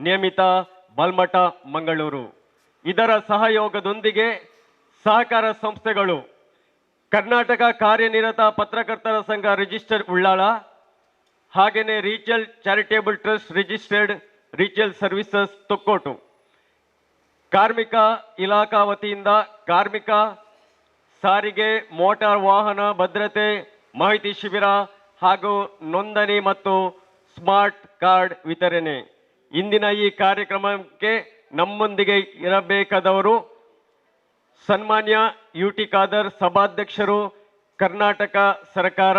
ನಿಯಮಿತ ಬಲ್ಮಠ ಮಂಗಳೂರು. ಇದರ ಸಹಯೋಗದೊಂದಿಗೆ ಸಹಕಾರ ಸಂಸ್ಥೆಗಳು ಕರ್ನಾಟಕ ಕಾರ್ಯನಿರತ ಪತ್ರಕರ್ತರ ಸಂಘ ರಿಜಿಸ್ಟರ್ಡ್ ಉಳ್ಳಾಳ, ಹಾಗೆಯೇ regional charitable trust registered regional services Thokkottu, ಕಾರ್ಮಿಕ ಇಲಾಖಾ ವತಿಯಿಂದ ಕಾರ್ಮಿಕ ಸಾರಿಗೆ ಮೋಟಾರ್ ವಾಹನ ಭದ್ರತೆ ಮಾಹಿತಿ ಶಿಬಿರ ಹಾಗೂ ನೋಂದಣಿ ಮತ್ತು ಸ್ಮಾರ್ಟ್ ಕಾರ್ಡ್ ವಿತರಣೆ. ಇಂದಿನ ಈ ಕಾರ್ಯಕ್ರಮಕ್ಕೆ ನಮ್ಮೊಂದಿಗೆ ಇರಬೇಕಾದವರು ಸನ್ಮಾನ್ಯ ಯುಟಿ ಖಾದರ್ ಸಭಾಧ್ಯಕ್ಷರು, ಕರ್ನಾಟಕ ಸರ್ಕಾರ.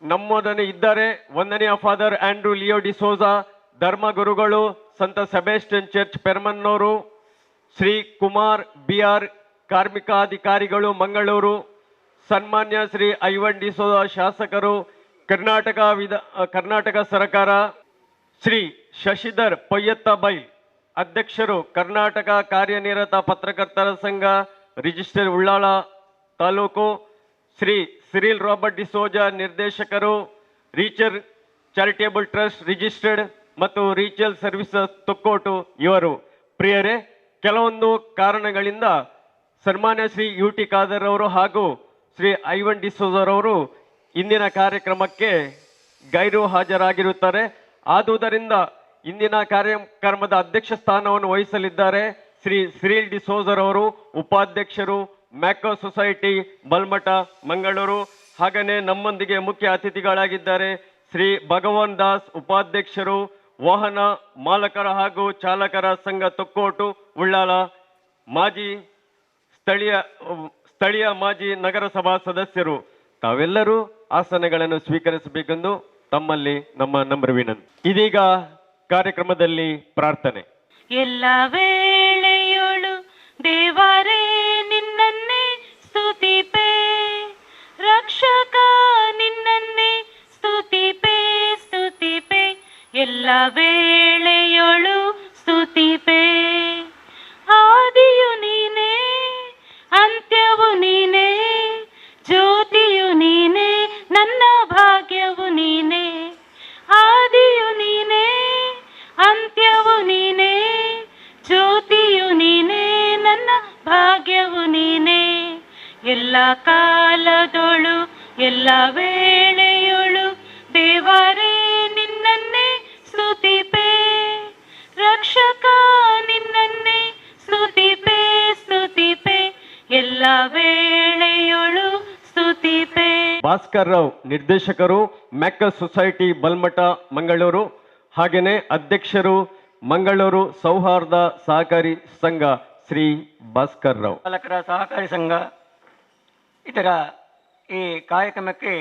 ನಮ್ಮೊಡನೆ ಇದ್ದಾರೆ ವಂದನೀಯ ಫಾದರ್ ಆಂಡ್ರೂ ಲಿಯೋ ಡಿಸೋಜಾ, ಧರ್ಮಗುರುಗಳು, ಸಂತ Sebastian church Permannur, Shri Kumar B, ಕಾರ್ಮಿಕಾಧಿಕಾರಿಗಳು ಮಂಗಳೂರು, ಸನ್ಮಾನ್ಯ ಶ್ರೀ ಐವನ್ ಡಿಸೋಜಾ ಶಾಸಕರು, ಕರ್ನಾಟಕ ಸರ್ಕಾರ, ಶ್ರೀ ಶಶಿಧರ್ ಪೊಯ್ಯತ್ತ ಬೈಲ್ ಅಧ್ಯಕ್ಷರು, ಕರ್ನಾಟಕ ಕಾರ್ಯನಿರತ ಪತ್ರಕರ್ತರ ಸಂಘ register Ullal taluk, Shri Cyril Robert D'Souza ನಿರ್ದೇಶಕರು, ರೀಚರ್ ಚಾರಿಟೇಬಲ್ ಟ್ರಸ್ಟ್ ರಿಜಿಸ್ಟರ್ಡ್ ಮತ್ತು ರೀಚಲ್ ಸರ್ವಿಸಸ್ ತೊಕ್ಕೋಟು ಇವರು. ಪ್ರಿಯರೇ, ಕೆಲವೊಂದು ಕಾರಣಗಳಿಂದ ಸನ್ಮಾನ್ಯ ಶ್ರೀ ಯುಟಿ ಖಾದರ್ ಅವರು ಹಾಗೂ ಶ್ರೀ ಐವನ್ ಡಿಸೋಜರವರು ಇಂದಿನ ಕಾರ್ಯಕ್ರಮಕ್ಕೆ ಗೈರು ಹಾಜರಾಗಿರುತ್ತಾರೆ. ಆದುದರಿಂದ ಇಂದಿನ ಕಾರ್ಯಕ್ರಮದ ಅಧ್ಯಕ್ಷ ಸ್ಥಾನವನ್ನು ವಹಿಸಲಿದ್ದಾರೆ ಶ್ರೀ ಸಿರಿಲ್ ಡಿಸೋಜರವರು, ಉಪಾಧ್ಯಕ್ಷರು, ಮ್ಯಾಕೋ ಸೊಸೈಟಿ ಬಲ್ಮಠ ಮಂಗಳೂರು. ಹಾಗೆಯೇ ನಮ್ಮೊಂದಿಗೆ ಮುಖ್ಯ ಅತಿಥಿಗಳಾಗಿದ್ದಾರೆ ಶ್ರೀ ಭಗವಾನ್ ದಾಸ್, ಉಪಾಧ್ಯಕ್ಷರು, ವಾಹನ ಮಾಲಕರ ಹಾಗೂ ಚಾಲಕರ ಸಂಘ ತೊಕ್ಕೋಟು ಉಳ್ಳಾಲ, ಸ್ಥಳೀಯ ಮಾಜಿ ನಗರಸಭಾ ಸದಸ್ಯರು. ತಾವೆಲ್ಲರೂ ಆಸನಗಳನ್ನು ಸ್ವೀಕರಿಸಬೇಕೆಂದು ತಮ್ಮಲ್ಲಿ ನಮ್ಮ ನಮ್ರ ವಿನಂತಿ. ಇದೀಗ ಕಾರ್ಯಕ್ರಮದಲ್ಲಿ ಪ್ರಾರ್ಥನೆ. ಎಲ್ಲ ವೇಳೆಯೋಳು ದೇವರೇ ನಿನ್ನನ್ನೇ ಸ್ತುತಿಪೆ, ರಕ್ಷಕ ನಿನ್ನನ್ನೇ ಸ್ತುತಿಪೆ ಸ್ತುತಿಪೆ, ಎಲ್ಲ ವೇಳೆಯೋಳು ಸ್ತುತಿಪೆ. ಆದಿಯು ನೀನೇ, ಅಂತ್ಯವು ನೀನೇ, ಜ್ಯೋತಿಯು ನೀನೇ, ನನ್ನ ಭಾಗ್ಯವು ನೀನೇ. ಆದಿಯು ನೀನೇ, ಅಂತ್ಯವು ನೀನೇ, ಜ್ಯೋತಿಯು ನೀನೇ, ನನ್ನ ಭಾಗ್ಯವು ನೀನೇ. ಎಲ್ಲ ಕಾಲದೊಳು ಎಲ್ಲ ವೇಳೆಯೊಳು ದೇವರೇ ನಿನ್ನನ್ನೇ ಸ್ತುತಿಪೆ, ರಕ್ಷಕ ನಿನ್ನನ್ನೇ ಸ್ತುತಿಪೆ ಸ್ತುತಿಪೆ, ಎಲ್ಲ ವೇಳೆಯೊಳು ಸ್ತುತಿಪೆ. ಭಾಸ್ಕರ್ ರಾವ್ ನಿರ್ದೇಶಕರು, ಮ್ಯಾಕಸ್ ಸೊಸೈಟಿ ಬಲ್ಮಠ ಮಂಗಳೂರು. ಹಾಗೆಯೇ ಅಧ್ಯಕ್ಷರು, ಮಂಗಳೂರು ಸೌಹಾರ್ದ ಸಹಕಾರಿ ಸಂಘ ಶ್ರೀ ಭಾಸ್ಕರ್ ರಾವ್. ಚಾಲಕರ ಸಹಕಾರಿ ಸಂಘ ಇದರ ಈ ಕಾರ್ಯಕ್ರಮಕ್ಕೆ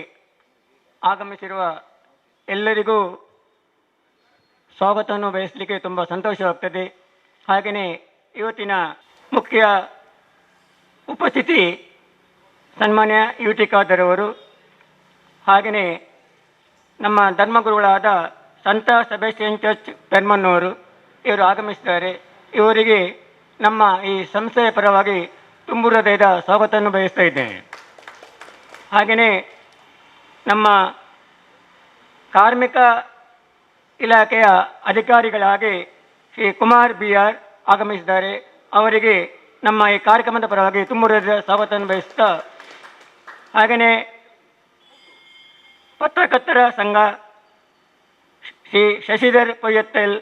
ಆಗಮಿಸಿರುವ ಎಲ್ಲರಿಗೂ ಸ್ವಾಗತವನ್ನು ಬಯಸಲಿಕ್ಕೆ ತುಂಬ ಸಂತೋಷವಾಗ್ತದೆ. ಹಾಗೆಯೇ ಇವತ್ತಿನ ಮುಖ್ಯ ಉಪಸ್ಥಿತಿ ಸನ್ಮಾನ್ಯ ಯುಟಿ ಖಾದರ್ ಅವರು, ಹಾಗೆಯೇ ನಮ್ಮ ಧರ್ಮಗುರುಗಳಾದ ಸಂತ ಸೆಬಾಸ್ಟಿಯನ್ ಚರ್ಚ್ ಪೆರ್ಮನ್ನೂರು ಇವರು ಆಗಮಿಸಿದ್ದಾರೆ. ಇವರಿಗೆ ನಮ್ಮ ಈ ಸಂಸ್ಥೆಯ ಪರವಾಗಿ ತುಂಬು ಹೃದಯದ ಸ್ವಾಗತವನ್ನು ಬಯಸ್ತಾ ಇದ್ದೇನೆ. ಹಾಗೆಯೇ ನಮ್ಮ ಕಾರ್ಮಿಕ ಇಲಾಖೆಯ ಅಧಿಕಾರಿಗಳಾಗಿ ಶ್ರೀ ಕುಮಾರ್ ಬಿಆರ್ ಆಗಮಿಸಿದ್ದಾರೆ. ಅವರಿಗೆ ನಮ್ಮ ಈ ಕಾರ್ಯಕ್ರಮದ ಪರವಾಗಿ ತುಂಬು ಹೃದಯದ ಸ್ವಾಗತವನ್ನು ಬಯಸ್ತಾ, ಹಾಗೆಯೇ ಪತ್ರಕರ್ತರ ಸಂಘ ಶ್ರೀ ಶಶಿಧರ್ ಪೊಯ್ಯತ್ತಲ್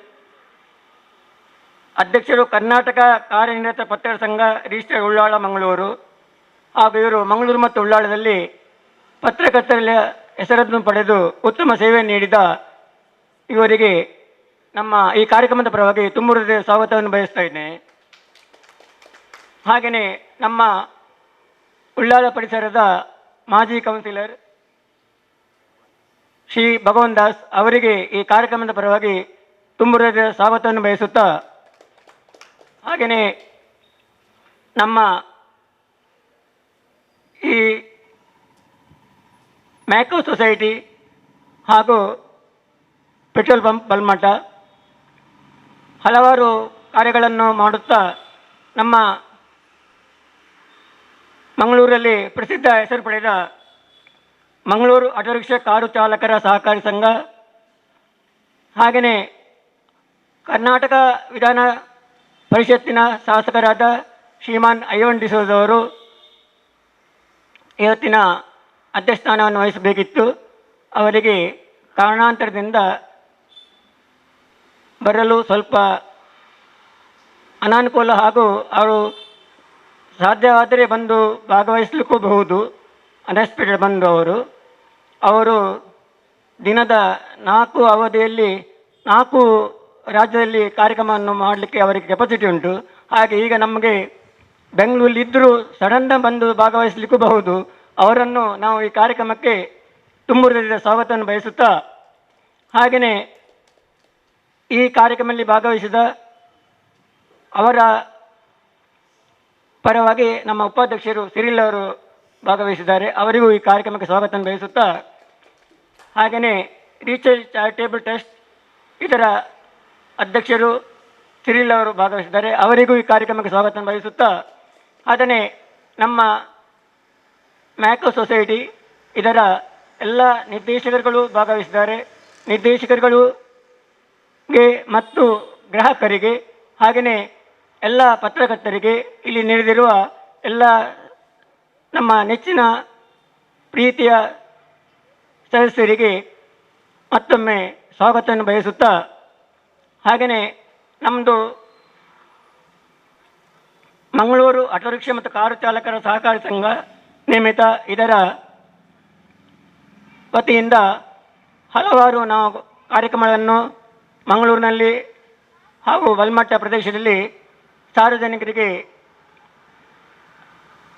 ಅಧ್ಯಕ್ಷರು, ಕರ್ನಾಟಕ ಕಾರ್ಯನಿರತ ಪತ್ರಕರ್ತರ ಸಂಘ ರಿಜಿಸ್ಟರ್ ಉಳ್ಳಾಳ ಮಂಗಳೂರು. ಹಾಗೂ ಇವರು ಮಂಗಳೂರು ಮತ್ತು ಉಳ್ಳಾಳದಲ್ಲಿ ಪತ್ರಕರ್ತರ ಹೆಸರನ್ನು ಪಡೆದು ಉತ್ತಮ ಸೇವೆ ನೀಡಿದ ಇವರಿಗೆ ನಮ್ಮ ಈ ಕಾರ್ಯಕ್ರಮದ ಪರವಾಗಿ ತುಂಬು ಹೃದಯದ ಸ್ವಾಗತವನ್ನು ಬಯಸ್ತಾ ಇದ್ದೇನೆ. ಹಾಗೆಯೇ ನಮ್ಮ ಉಳ್ಳಾಳ ಪರಿಸರದ ಮಾಜಿ ಕೌನ್ಸಿಲರ್ ಶ್ರೀ ಭಗವಾನ್ ದಾಸ್ ಅವರಿಗೆ ಈ ಕಾರ್ಯಕ್ರಮದ ಪರವಾಗಿ ತುಂಬು ಹೃದಯದ ಸ್ವಾಗತವನ್ನು ಬಯಸುತ್ತಾ, ಹಾಗೆಯೇ ನಮ್ಮ ಈ ಮ್ಯಾಕೋ ಸೊಸೈಟಿ ಹಾಗೂ ಪೆಟ್ರೋಲ್ ಪಂಪ್ ಬಲ್ಮಠ ಹಲವಾರು ಕಾರ್ಯಗಳನ್ನು ಮಾಡುತ್ತಾ ನಮ್ಮ ಮಂಗಳೂರಲ್ಲಿ ಪ್ರಸಿದ್ಧ ಹೆಸರು ಪಡೆದ ಮಂಗಳೂರು ಆಟೋ ರಿಕ್ಷಾ ಕಾರು ಚಾಲಕರ ಸಹಕಾರಿ ಸಂಘ, ಹಾಗೆಯೇ ಕರ್ನಾಟಕ ವಿಧಾನ ಪರಿಷತ್ತಿನ ಶಾಸಕರಾದ ಶ್ರೀಮಾನ್ ಐವನ್ ಡಿಸೋಜ್ ಅವರು ಇವತ್ತಿನ ಅಧ್ಯಕ್ಷಸ್ಥಾನವನ್ನು ವಹಿಸಬೇಕಿತ್ತು. ಅವರಿಗೆ ಕಾರಣಾಂತರದಿಂದ ಬರಲು ಸ್ವಲ್ಪ ಅನಾನುಕೂಲ ಹಾಗೂ ಅವರು ಸಾಧ್ಯವಾದರೆ ಬಂದು ಭಾಗವಹಿಸಲಿಕ್ಕೂಬಹುದು. ಅನ್ಎಕ್ಸ್ಪೆಕ್ಟೆಡ್ ಬಂದು ಅವರು ದಿನದ 4 ಅವಧಿಯಲ್ಲಿ 4 ರಾಜ್ಯದಲ್ಲಿ ಕಾರ್ಯಕ್ರಮವನ್ನು ಮಾಡಲಿಕ್ಕೆ ಅವರಿಗೆ ಕೆಪಾಸಿಟಿ ಉಂಟು. ಹಾಗೆ ಈಗ ನಮಗೆ ಬೆಂಗಳೂರಲ್ಲಿದ್ದರೂ ಸಡನ್ನ ಬಂದು ಭಾಗವಹಿಸಲಿಕ್ಕೂಬಹುದು. ಅವರನ್ನು ನಾವು ಈ ಕಾರ್ಯಕ್ರಮಕ್ಕೆ ತುಂಬ ಹೃದಯದ ಸ್ವಾಗತವನ್ನು ಬಯಸುತ್ತಾ, ಹಾಗೆಯೇ ಈ ಕಾರ್ಯಕ್ರಮದಲ್ಲಿ ಭಾಗವಹಿಸಿದ ಅವರ ಪರವಾಗಿ ನಮ್ಮ ಉಪಾಧ್ಯಕ್ಷರು ಸಿರಿಲ್ ಅವರು ಭಾಗವಹಿಸಿದ್ದಾರೆ. ಅವರಿಗೂ ಈ ಕಾರ್ಯಕ್ರಮಕ್ಕೆ ಸ್ವಾಗತವನ್ನು ಬಯಸುತ್ತಾ, ಹಾಗೆಯೇ ರೀಚಲ್ ಚಾರಿಟೇಬಲ್ ಟ್ರಸ್ಟ್ ಇದರ ಅಧ್ಯಕ್ಷರು ಸಿರಿಲ್ ಅವರು ಭಾಗವಹಿಸಿದ್ದಾರೆ. ಅವರಿಗೂ ಈ ಕಾರ್ಯಕ್ರಮಕ್ಕೆ ಸ್ವಾಗತವನ್ನು ಬಯಸುತ್ತಾ, ಹಾಗೆಯೇ ನಮ್ಮ ಮ್ಯಾಕೋ ಸೊಸೈಟಿ ಇದರ ಎಲ್ಲ ನಿರ್ದೇಶಕರುಗಳು ಭಾಗವಹಿಸಿದ್ದಾರೆ. ನಿರ್ದೇಶಕರುಗಳಿಗೆ ಮತ್ತು ಗ್ರಾಹಕರಿಗೆ ಹಾಗೆಯೇ ಎಲ್ಲ ಪತ್ರಕರ್ತರಿಗೆ, ಇಲ್ಲಿ ನೆರೆದಿರುವ ಎಲ್ಲ ನಮ್ಮ ನೆಚ್ಚಿನ ಪ್ರೀತಿಯ ಸದಸ್ಯರಿಗೆ ಮತ್ತೊಮ್ಮೆ ಸ್ವಾಗತವನ್ನು ಬಯಸುತ್ತಾ, ಹಾಗೆಯೇ ನಮ್ಮದು ಮಂಗಳೂರು ಆಟೋ ರಿಕ್ಷಾ ಮತ್ತು ಕಾರು ಚಾಲಕರ ಸಹಕಾರಿ ಸಂಘ ನೇಮಿತ ಇದರ ವತಿಯಿಂದ ಹಲವಾರು ನಾವು ಕಾರ್ಯಕ್ರಮಗಳನ್ನು ಮಂಗಳೂರಿನಲ್ಲಿ ಹಾಗೂ ಬಲ್ಮಟ್ಟ ಪ್ರದೇಶದಲ್ಲಿ ಸಾರ್ವಜನಿಕರಿಗೆ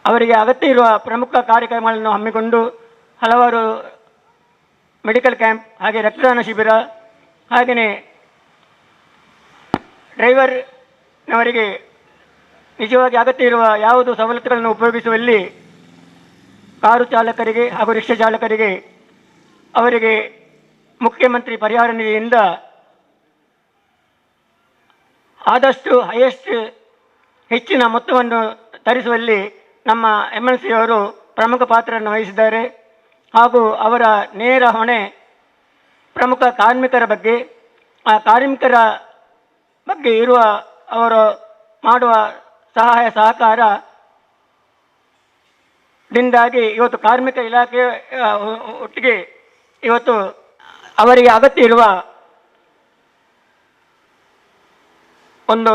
ಅವರಿಗೆ ಅಗತ್ಯ ಇರುವ ಪ್ರಮುಖ ಕಾರ್ಯಕ್ರಮಗಳನ್ನು ಹಮ್ಮಿಕೊಂಡು ಹಲವಾರು ಮೆಡಿಕಲ್ ಕ್ಯಾಂಪ್, ಹಾಗೆ ರಕ್ತದಾನ ಶಿಬಿರ, ಹಾಗೆಯೇ ಡ್ರೈವರ್ನವರಿಗೆ ನಿಜವಾಗಿ ಅಗತ್ಯ ಇರುವ ಯಾವುದು ಸವಲತ್ತುಗಳನ್ನು ಉಪಯೋಗಿಸುವಲ್ಲಿ ಕಾರು ಚಾಲಕರಿಗೆ ಹಾಗೂ ರಿಕ್ಷಾ ಚಾಲಕರಿಗೆ ಅವರಿಗೆ ಮುಖ್ಯಮಂತ್ರಿ ಪರಿಹಾರ ನಿಧಿಯಿಂದ ಆದಷ್ಟು ಹೆಚ್ಚಿನ ಮೊತ್ತವನ್ನು ತರಿಸುವಲ್ಲಿ ನಮ್ಮ MLC ಅವರು ಪ್ರಮುಖ ಪಾತ್ರವನ್ನು ವಹಿಸಿದ್ದಾರೆ. ಹಾಗೂ ಅವರ ನೇರ ಹೊಣೆ ಪ್ರಮುಖ ಕಾರ್ಮಿಕರ ಬಗ್ಗೆ, ಆ ಕಾರ್ಮಿಕರ ಬಗ್ಗೆ ಇರುವ ಅವರು ಮಾಡುವ ಸಹಾಯ ಸಹಕಾರದಿಂದಾಗಿ ಇವತ್ತು ಕಾರ್ಮಿಕ ಇಲಾಖೆ ಒಟ್ಟಿಗೆ ಇವತ್ತು ಅವರಿಗೆ ಅಗತ್ಯ ಇರುವ ಒಂದು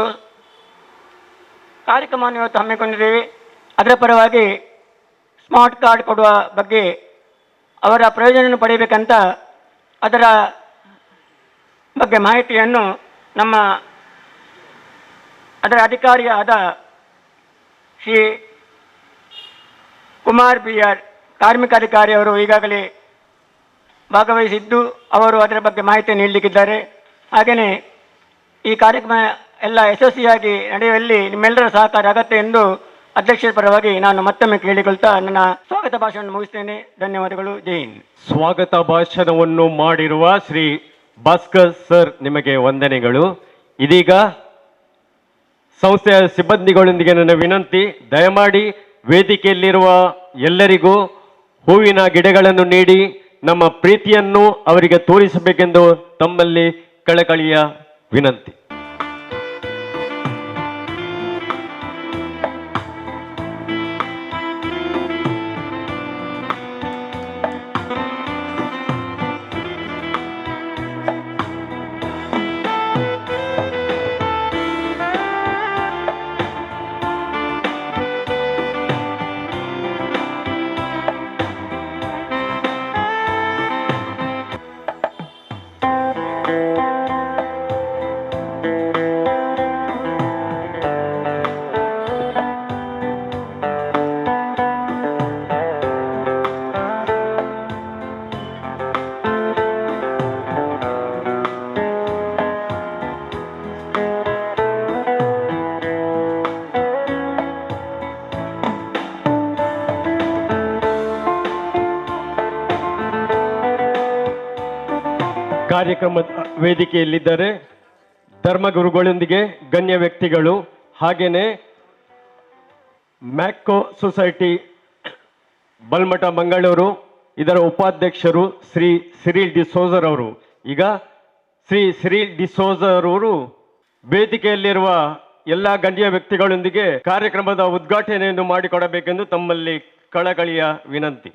ಕಾರ್ಯಕ್ರಮವನ್ನು ಇವತ್ತು ಹಮ್ಮಿಕೊಂಡಿದ್ದೇವೆ. ಅದರ ಪರವಾಗಿ ಸ್ಮಾರ್ಟ್ ಕಾರ್ಡ್ ಕೊಡುವ ಬಗ್ಗೆ ಅವರ ಪ್ರಯೋಜನವನ್ನು ಪಡೆಯಬೇಕಂತ ಅದರ ಬಗ್ಗೆ ಮಾಹಿತಿಯನ್ನು ನಮ್ಮ ಅದರ ಅಧಿಕಾರಿಯಾದ ಶ್ರೀ ಕುಮಾರ್ BR ಕಾರ್ಮಿಕಾಧಿಕಾರಿ ಅವರು ಈಗಾಗಲೇ ಭಾಗವಹಿಸಿದ್ದು ಅವರು ಅದರ ಬಗ್ಗೆ ಮಾಹಿತಿಯನ್ನು ನೀಡಲಿಕ್ಕಿದ್ದಾರೆ. ಹಾಗೆಯೇ ಈ ಕಾರ್ಯಕ್ರಮ ಎಲ್ಲ ಯಶಸ್ವಿಯಾಗಿ ನಡೆಯುವಲ್ಲಿ ನಿಮ್ಮೆಲ್ಲರ ಸಹಕಾರ ಅಗತ್ಯ ಎಂದು ಅಧ್ಯಕ್ಷರ ಪರವಾಗಿ ನಾನು ಮತ್ತೊಮ್ಮೆ ಕೇಳಿಕೊಳ್ತಾ ನನ್ನ ಸ್ವಾಗತ ಭಾಷಣವನ್ನು ಮುಗಿಸ್ತೇನೆ. ಧನ್ಯವಾದಗಳು. ಜೈ ಹಿಂದ್. ಸ್ವಾಗತ ಭಾಷಣವನ್ನು ಮಾಡಿರುವ ಶ್ರೀ ಭಾಸ್ಕರ್ ಸರ್ ನಿಮಗೆ ವಂದನೆಗಳು. ಇದೀಗ ಸಂಸ್ಥೆಯ ಸಿಬ್ಬಂದಿಗಳೊಂದಿಗೆ ನನ್ನ ವಿನಂತಿ, ದಯಮಾಡಿ ವೇದಿಕೆಯಲ್ಲಿರುವ ಎಲ್ಲರಿಗೂ ಹೂವಿನ ಗಿಡಗಳನ್ನು ನೀಡಿ ನಮ್ಮ ಪ್ರೀತಿಯನ್ನು ಅವರಿಗೆ ತೋರಿಸಬೇಕೆಂದು ತಮ್ಮಲ್ಲಿ ಕಳಕಳಿಯ ವಿನಂತಿ. ಕಾರ್ಯಕ್ರಮದ ವೇದಿಕೆಯಲ್ಲಿದ್ದಾರೆ ಧರ್ಮಗುರುಗಳೊಂದಿಗೆ ಗಣ್ಯ ವ್ಯಕ್ತಿಗಳು, ಹಾಗೇನೆ ಮ್ಯಾಕೋ ಸೊಸೈಟಿ ಬಲ್ಮಠ ಮಂಗಳೂರು ಇದರ ಉಪಾಧ್ಯಕ್ಷರು ಶ್ರೀ ಸಿರಿಲ್ ಡಿಸೋಜರ್ ಅವರು. ಈಗ ಶ್ರೀ ಸಿರಿಲ್ ಡಿಸೋಜರ್ ಅವರು ವೇದಿಕೆಯಲ್ಲಿರುವ ಎಲ್ಲ ಗಣ್ಯ ವ್ಯಕ್ತಿಗಳೊಂದಿಗೆ ಕಾರ್ಯಕ್ರಮದ ಉದ್ಘಾಟನೆಯನ್ನು ಮಾಡಿಕೊಡಬೇಕೆಂದು ತಮ್ಮಲ್ಲಿ ಕಳಕಳಿಯ ವಿನಂತಿ.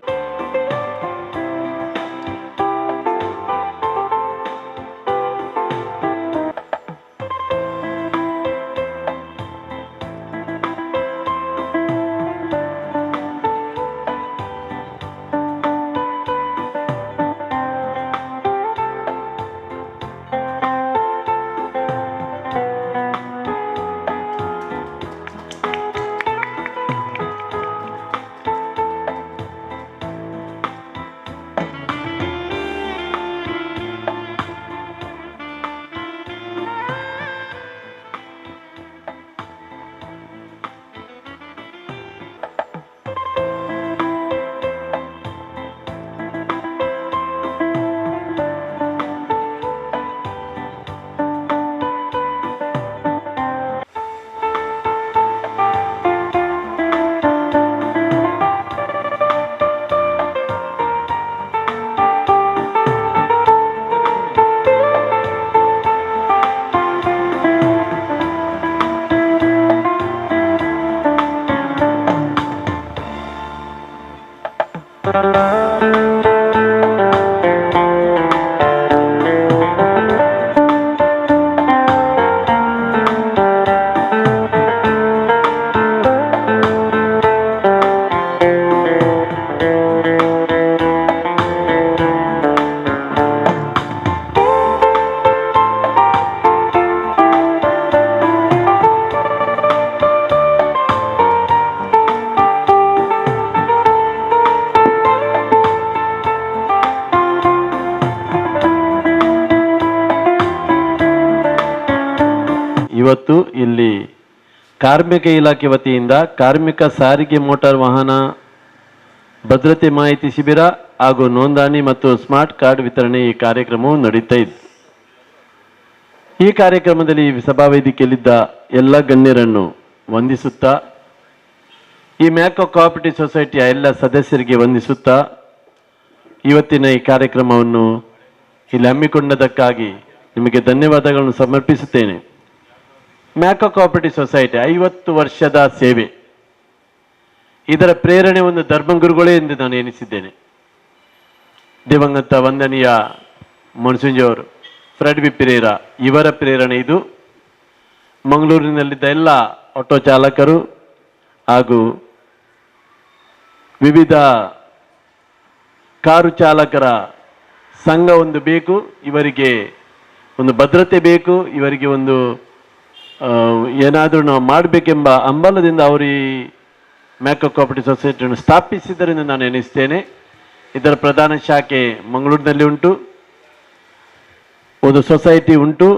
ಇವತ್ತು ಇಲ್ಲಿ ಕಾರ್ಮಿಕ ಇಲಾಖೆ ವತಿಯಿಂದ ಕಾರ್ಮಿಕ ಸಾರಿಗೆ ಮೋಟಾರ್ ವಾಹನ ಭದ್ರತೆ ಮಾಹಿತಿ ಶಿಬಿರ ಹಾಗೂ ನೋಂದಣಿ ಮತ್ತು ಸ್ಮಾರ್ಟ್ ಕಾರ್ಡ್ ವಿತರಣೆ ಈ ಕಾರ್ಯಕ್ರಮವು ನಡೀತಾ ಇದೆ. ಈ ಕಾರ್ಯಕ್ರಮದಲ್ಲಿ ಸಭಾವೇದಿಕೆಯಲ್ಲಿದ್ದ ಎಲ್ಲ ಗಣ್ಯರನ್ನು ವಂದಿಸುತ್ತಾ, ಈ ಮ್ಯಾಕೋ ಕೋಆಪರೇಟಿವ್ ಸೊಸೈಟಿಯ ಎಲ್ಲ ಸದಸ್ಯರಿಗೆ ವಂದಿಸುತ್ತಾ, ಇವತ್ತಿನ ಈ ಕಾರ್ಯಕ್ರಮವನ್ನು ಇಲ್ಲಿ ಹಮ್ಮಿಕೊಂಡದಕ್ಕಾಗಿ ನಿಮಗೆ ಧನ್ಯವಾದಗಳನ್ನು ಸಮರ್ಪಿಸುತ್ತೇನೆ. ಮ್ಯಾಕೋ ಕೋಆಪರೇಟಿವ್ ಸೊಸೈಟಿ 50 ವರ್ಷದ ಸೇವೆ, ಇದರ ಪ್ರೇರಣೆ ಒಂದು ಧರ್ಮಗುರುಗಳೇ ಎಂದು ನಾನು ಎನಿಸಿದ್ದೇನೆ. ದಿವಂಗತ ವಂದನೀಯ ಮನ್ಸುಂಜಿಯವರು, ಫ್ರೆಡ್ ವಿ ಪಿರೇರಾ ಇವರ ಪ್ರೇರಣೆ ಇದು. ಮಂಗಳೂರಿನಲ್ಲಿದ್ದ ಎಲ್ಲ ಆಟೋ ಚಾಲಕರು ಹಾಗೂ ವಿವಿಧ ಕಾರು ಚಾಲಕರ ಸಂಘ ಒಂದು ಬೇಕು, ಇವರಿಗೆ ಒಂದು ಭದ್ರತೆ ಬೇಕು, ಇವರಿಗೆ ಒಂದು ಏನಾದರೂ ನಾವು ಮಾಡಬೇಕೆಂಬ ಹಂಬಲದಿಂದ ಅವರು ಈ ಮ್ಯಾಕೋ ಕೋಆಪರೇಟಿವ್ ಸೊಸೈಟಿಯನ್ನು ಸ್ಥಾಪಿಸಿದ್ದರಿಂದ ನಾನು ಎನಿಸ್ತೇನೆ. ಇದರ ಪ್ರಧಾನ ಶಾಖೆ ಮಂಗಳೂರಿನಲ್ಲಿ ಉಂಟು, ಒಂದು ಸೊಸೈಟಿ ಉಂಟು.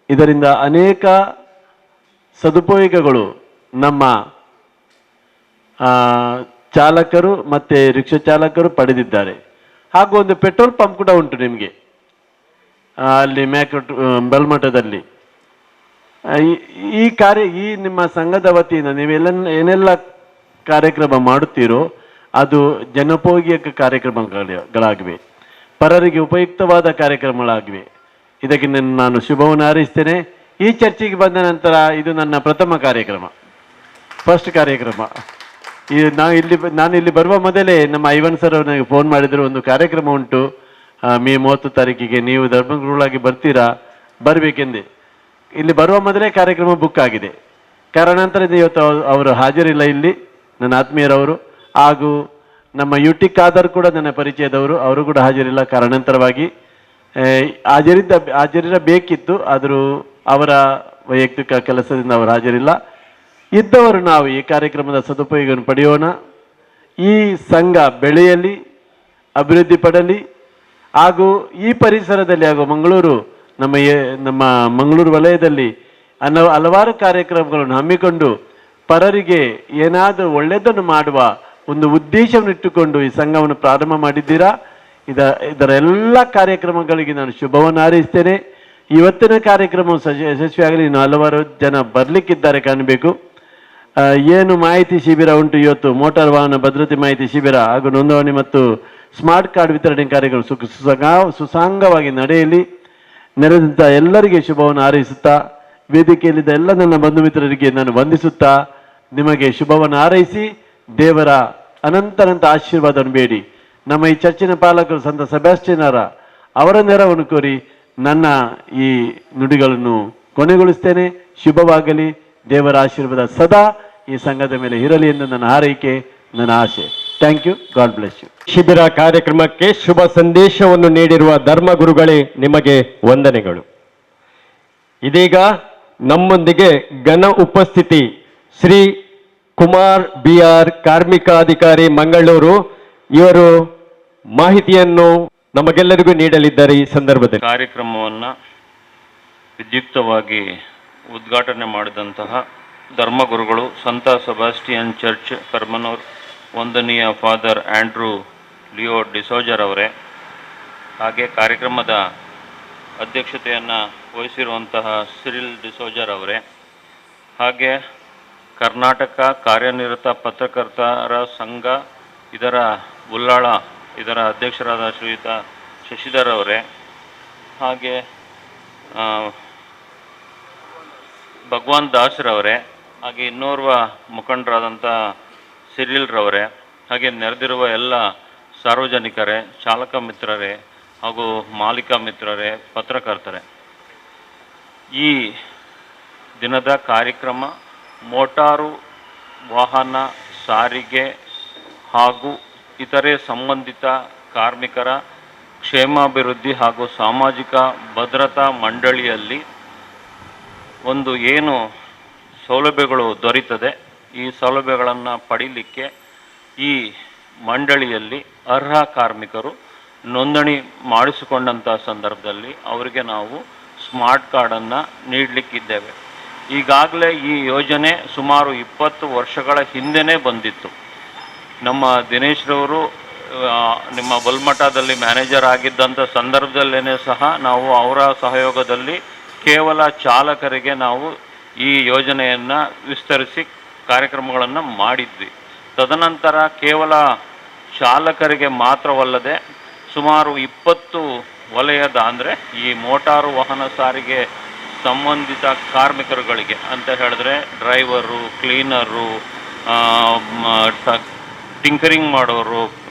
ಇದರಿಂದ ಅನೇಕ ಸದುಪಯೋಗಗಳು ನಮ್ಮ ಚಾಲಕರು ಮತ್ತು ರಿಕ್ಷಾ ಚಾಲಕರು ಪಡೆದಿದ್ದಾರೆ. ಹಾಗೂ ಒಂದು ಪೆಟ್ರೋಲ್ ಪಂಪ್ ಕೂಡ ಉಂಟು ನಿಮಗೆ ಅಲ್ಲಿ ಬಲ್ಮಠದಲ್ಲಿ. ಈ ನಿಮ್ಮ ಸಂಘದ ವತಿಯಿಂದ ನೀವೆಲ್ಲ ಏನೆಲ್ಲ ಕಾರ್ಯಕ್ರಮ ಮಾಡುತ್ತೀರೋ ಅದು ಜನೋಪಯೋಗಿ ಕಾರ್ಯಕ್ರಮಗಳಾಗಿವೆ, ಪರರಿಗೆ ಉಪಯುಕ್ತವಾದ ಕಾರ್ಯಕ್ರಮಗಳಾಗಿವೆ. ಇದಕ್ಕೆ ನಾನು ಶುಭವನ್ನು ಹಾರೈಸ್ತೇನೆ. ಈ ಚರ್ಚೆಗೆ ಬಂದ ನಂತರ ಇದು ನನ್ನ ಪ್ರಥಮ ಕಾರ್ಯಕ್ರಮ, ಫಸ್ಟ್ ಕಾರ್ಯಕ್ರಮ. ನಾನು ಇಲ್ಲಿ ಬರುವ ಮೊದಲೇ ನಮ್ಮ ಐವನ್ ಸರ್ ಅವರು ನನಗೆ ಫೋನ್ ಮಾಡಿದರು, ಒಂದು ಕಾರ್ಯಕ್ರಮ ಉಂಟು ಮೇ 30 ತಾರೀಕಿಗೆ, ನೀವು ಧರ್ಮಗುರುಗಳಾಗಿ ಬರ್ತೀರಾ, ಬರಬೇಕೆಂದೆ. ಇಲ್ಲಿ ಬರುವ ಮೊದಲೇ ಕಾರ್ಯಕ್ರಮ ಬುಕ್ ಆಗಿದೆ. ಕಾರಣಾಂತರದಿಂದ ಇವತ್ತು ಅವರು ಹಾಜರಿಲ್ಲ ಇಲ್ಲಿ, ನನ್ನ ಆತ್ಮೀಯರವರು. ಹಾಗೂ ನಮ್ಮ ಯುಟಿ ಖಾದರ್ ಕೂಡ ನನ್ನ ಪರಿಚಯದವರು, ಅವರು ಕೂಡ ಹಾಜರಿಲ್ಲ. ಕಾರಣಾಂತರವಾಗಿ ಹಾಜರಿರಬೇಕಿತ್ತು, ಆದರೂ ಅವರ ವೈಯಕ್ತಿಕ ಕೆಲಸದಿಂದ ಅವರು ಹಾಜರಿಲ್ಲ. ಇದ್ದವರು ನಾವು ಈ ಕಾರ್ಯಕ್ರಮದ ಸದುಪಯೋಗವನ್ನು ಪಡೆಯೋಣ. ಈ ಸಂಘ ಬೆಳೆಯಲಿ, ಅಭಿವೃದ್ಧಿ ಪಡಲಿ. ಹಾಗೂ ಈ ಪರಿಸರದಲ್ಲಿ ಹಾಗೂ ನಮ್ಮ ಮಂಗಳೂರು ವಲಯದಲ್ಲಿ ಹಲವಾರು ಕಾರ್ಯಕ್ರಮಗಳನ್ನು ಹಮ್ಮಿಕೊಂಡು ಪರರಿಗೆ ಏನಾದರೂ ಒಳ್ಳೆಯದನ್ನು ಮಾಡುವ ಒಂದು ಉದ್ದೇಶವನ್ನು ಇಟ್ಟುಕೊಂಡು ಈ ಸಂಘವನ್ನು ಪ್ರಾರಂಭ ಮಾಡಿದ್ದೀರಾ. ಇದರ ಎಲ್ಲ ಕಾರ್ಯಕ್ರಮಗಳಿಗೆ ನಾನು ಶುಭವನ್ನು ಹಾರೈಸ್ತೇನೆ. ಇವತ್ತಿನ ಕಾರ್ಯಕ್ರಮವು ಯಶಸ್ವಿಯಾಗಲಿ. ಇನ್ನು ಹಲವಾರು ಜನ ಬರಲಿಕ್ಕಿದ್ದಾರೆ ಕಾಣಬೇಕು. ಏನು ಮಾಹಿತಿ ಶಿಬಿರ ಉಂಟು ಇವತ್ತು, ಮೋಟಾರ್ ವಾಹನ ಭದ್ರತೆ ಮಾಹಿತಿ ಶಿಬಿರ ಹಾಗೂ ನೋಂದಣಿ ಮತ್ತು ಸ್ಮಾರ್ಟ್ ಕಾರ್ಡ್ ವಿತರಣೆ ಕಾರ್ಯಕ್ರಮ ಸುಸಾಂಗವಾಗಿ ನಡೆಯಲಿ. ನೆರೆದಂಥ ಎಲ್ಲರಿಗೆ ಶುಭವನ್ನು ಹಾರೈಸುತ್ತಾ ವೇದಿಕೆಯಲ್ಲಿದ್ದ ಎಲ್ಲ ನನ್ನ ಬಂಧು ಮಿತ್ರರಿಗೆ ನಾನು ವಂದಿಸುತ್ತಾ ನಿಮಗೆ ಶುಭವನ್ನು ಹಾರೈಸಿ ದೇವರ ಅನಂತ ಆಶೀರ್ವಾದವನ್ನು ಬೇಡಿ ನಮ್ಮ ಈ ಚರ್ಚಿನ ಪಾಲಕರು ಸಂತ ಸೆಬಾಸ್ಟಿಯನರ ಅವರ ನೆರವನ್ನು ಕೋರಿ ನನ್ನ ಈ ನುಡಿಗಳನ್ನು ಕೊನೆಗೊಳಿಸ್ತೇನೆ. ಶುಭವಾಗಲಿ. ದೇವರ ಆಶೀರ್ವಾದ ಸದಾ ಈ ಸಂಘದ ಮೇಲೆ ಇರಲಿ ಎಂದು ನನ್ನ ಹಾರೈಕೆ, ನನ್ನ ಆಶೆ. Thank you. God bless you. ಶಿಬಿರ ಕಾರ್ಯಕ್ರಮಕ್ಕೆ ಶುಭ ಸಂದೇಶವನ್ನು ನೀಡಿರುವ ಧರ್ಮಗುರುಗಳೇ ನಿಮಗೆ ವಂದನೆಗಳು. ಇದೀಗ ನಮ್ಮೊಂದಿಗೆ ಘನ ಉಪಸ್ಥಿತಿ ಶ್ರೀ ಕುಮಾರ್ BR ಕಾರ್ಮಿಕಾಧಿಕಾರಿ ಮಂಗಳೂರು ಇವರು ಮಾಹಿತಿಯನ್ನು ನಮಗೆಲ್ಲರಿಗೂ ನೀಡಲಿದ್ದಾರೆ. ಈ ಸಂದರ್ಭದಲ್ಲಿ ಕಾರ್ಯಕ್ರಮವನ್ನು ವಿದ್ಯುಕ್ತವಾಗಿ ಉದ್ಘಾಟನೆ ಮಾಡಿದಂತಹ ಧರ್ಮಗುರುಗಳು ಸಂತ ಸೆಬಾಸ್ಟಿಯನ್ ಚರ್ಚ್ ಪೆರ್ಮನೂರ್ ವಂದನೀಯ ಫಾದರ್ ಆಂಡ್ರೂ ಲಿಯೋ ಡಿಸೋಜರ್ ಅವರೇ, ಹಾಗೆ ಕಾರ್ಯಕ್ರಮದ ಅಧ್ಯಕ್ಷತೆಯನ್ನು ವಹಿಸಿರುವಂತಹ ಸಿರಿಲ್ ಡಿಸೋಜರ್ ಅವರೇ, ಹಾಗೆ ಕರ್ನಾಟಕ ಕಾರ್ಯನಿರತ ಪತ್ರಕರ್ತರ ಸಂಘ ಇದರ ಉಲ್ಲಾಳ ಇದರ ಅಧ್ಯಕ್ಷರಾದ ಶ್ರೀಯುತ ಶಶಿಧರ್ ಅವರೇ, ಹಾಗೆ ಭಗವಾನ್ ದಾಸ್ರವರೇ, ಹಾಗೆ ಇನ್ನೋರ್ವ ಮುಖಂಡರಾದಂಥ ಸಿರಿಲ್ರವರೇ, ಹಾಗೆ ನೆರೆದಿರುವ ಎಲ್ಲ ಸಾರ್ವಜನಿಕರೇ, ಚಾಲಕ ಮಿತ್ರರೇ ಹಾಗೂ ಮಾಲೀಕ ಮಿತ್ರರೇ, ಪತ್ರಕರ್ತರೇ, ಈ ದಿನದ ಕಾರ್ಯಕ್ರಮ ಮೋಟಾರು ವಾಹನ ಸಾರಿಗೆ ಹಾಗೂ ಇತರೆ ಸಂಬಂಧಿತ ಕಾರ್ಮಿಕರ ಕ್ಷೇಮಾಭಿವೃದ್ಧಿ ಹಾಗೂ ಸಾಮಾಜಿಕ ಭದ್ರತಾ ಮಂಡಳಿಯಲ್ಲಿ ಒಂದು ಏನು ಸೌಲಭ್ಯಗಳು ದೊರೀತದೆ, ಈ ಸೌಲಭ್ಯಗಳನ್ನು ಪಡೀಲಿಕ್ಕೆ ಈ ಮಂಡಳಿಯಲ್ಲಿ ಅರ್ಹ ಕಾರ್ಮಿಕರು ನೋಂದಣಿ ಮಾಡಿಸಿಕೊಂಡಂಥ ಸಂದರ್ಭದಲ್ಲಿ ಅವರಿಗೆ ನಾವು ಸ್ಮಾರ್ಟ್ ಕಾರ್ಡನ್ನು ನೀಡಲಿಕ್ಕಿದ್ದೇವೆ. ಈಗಾಗಲೇ ಈ ಯೋಜನೆ ಸುಮಾರು 20 ವರ್ಷಗಳ ಹಿಂದೆಯೇ ಬಂದಿತ್ತು. ನಮ್ಮ ದಿನೇಶ್ರವರು ನಿಮ್ಮ ಬಲ್ಮಠದಲ್ಲಿ ಮ್ಯಾನೇಜರ್ ಆಗಿದ್ದಂಥ ಸಂದರ್ಭದಲ್ಲೇ ಸಹ ನಾವು ಅವರ ಸಹಯೋಗದಲ್ಲಿ ಕೇವಲ ಚಾಲಕರಿಗೆ ನಾವು ಈ ಯೋಜನೆಯನ್ನು ವಿಸ್ತರಿಸಿ ಕಾರ್ಯಕ್ರಮಗಳನ್ನು ಮಾಡಿದ್ವಿ. ತದನಂತರ ಕೇವಲ ಚಾಲಕರಿಗೆ ಮಾತ್ರವಲ್ಲದೆ ಸುಮಾರು 20 ವಲಯದ ಅಂದರೆ ಈ ಮೋಟಾರು ವಾಹನ ಸಾರಿಗೆ ಸಂಬಂಧಿತ ಕಾರ್ಮಿಕರುಗಳಿಗೆ ಅಂತ ಹೇಳಿದ್ರೆ ಡ್ರೈವರು, ಕ್ಲೀನರು, ಟಿಂಕರಿಂಗ್ ಮಾಡೋರು,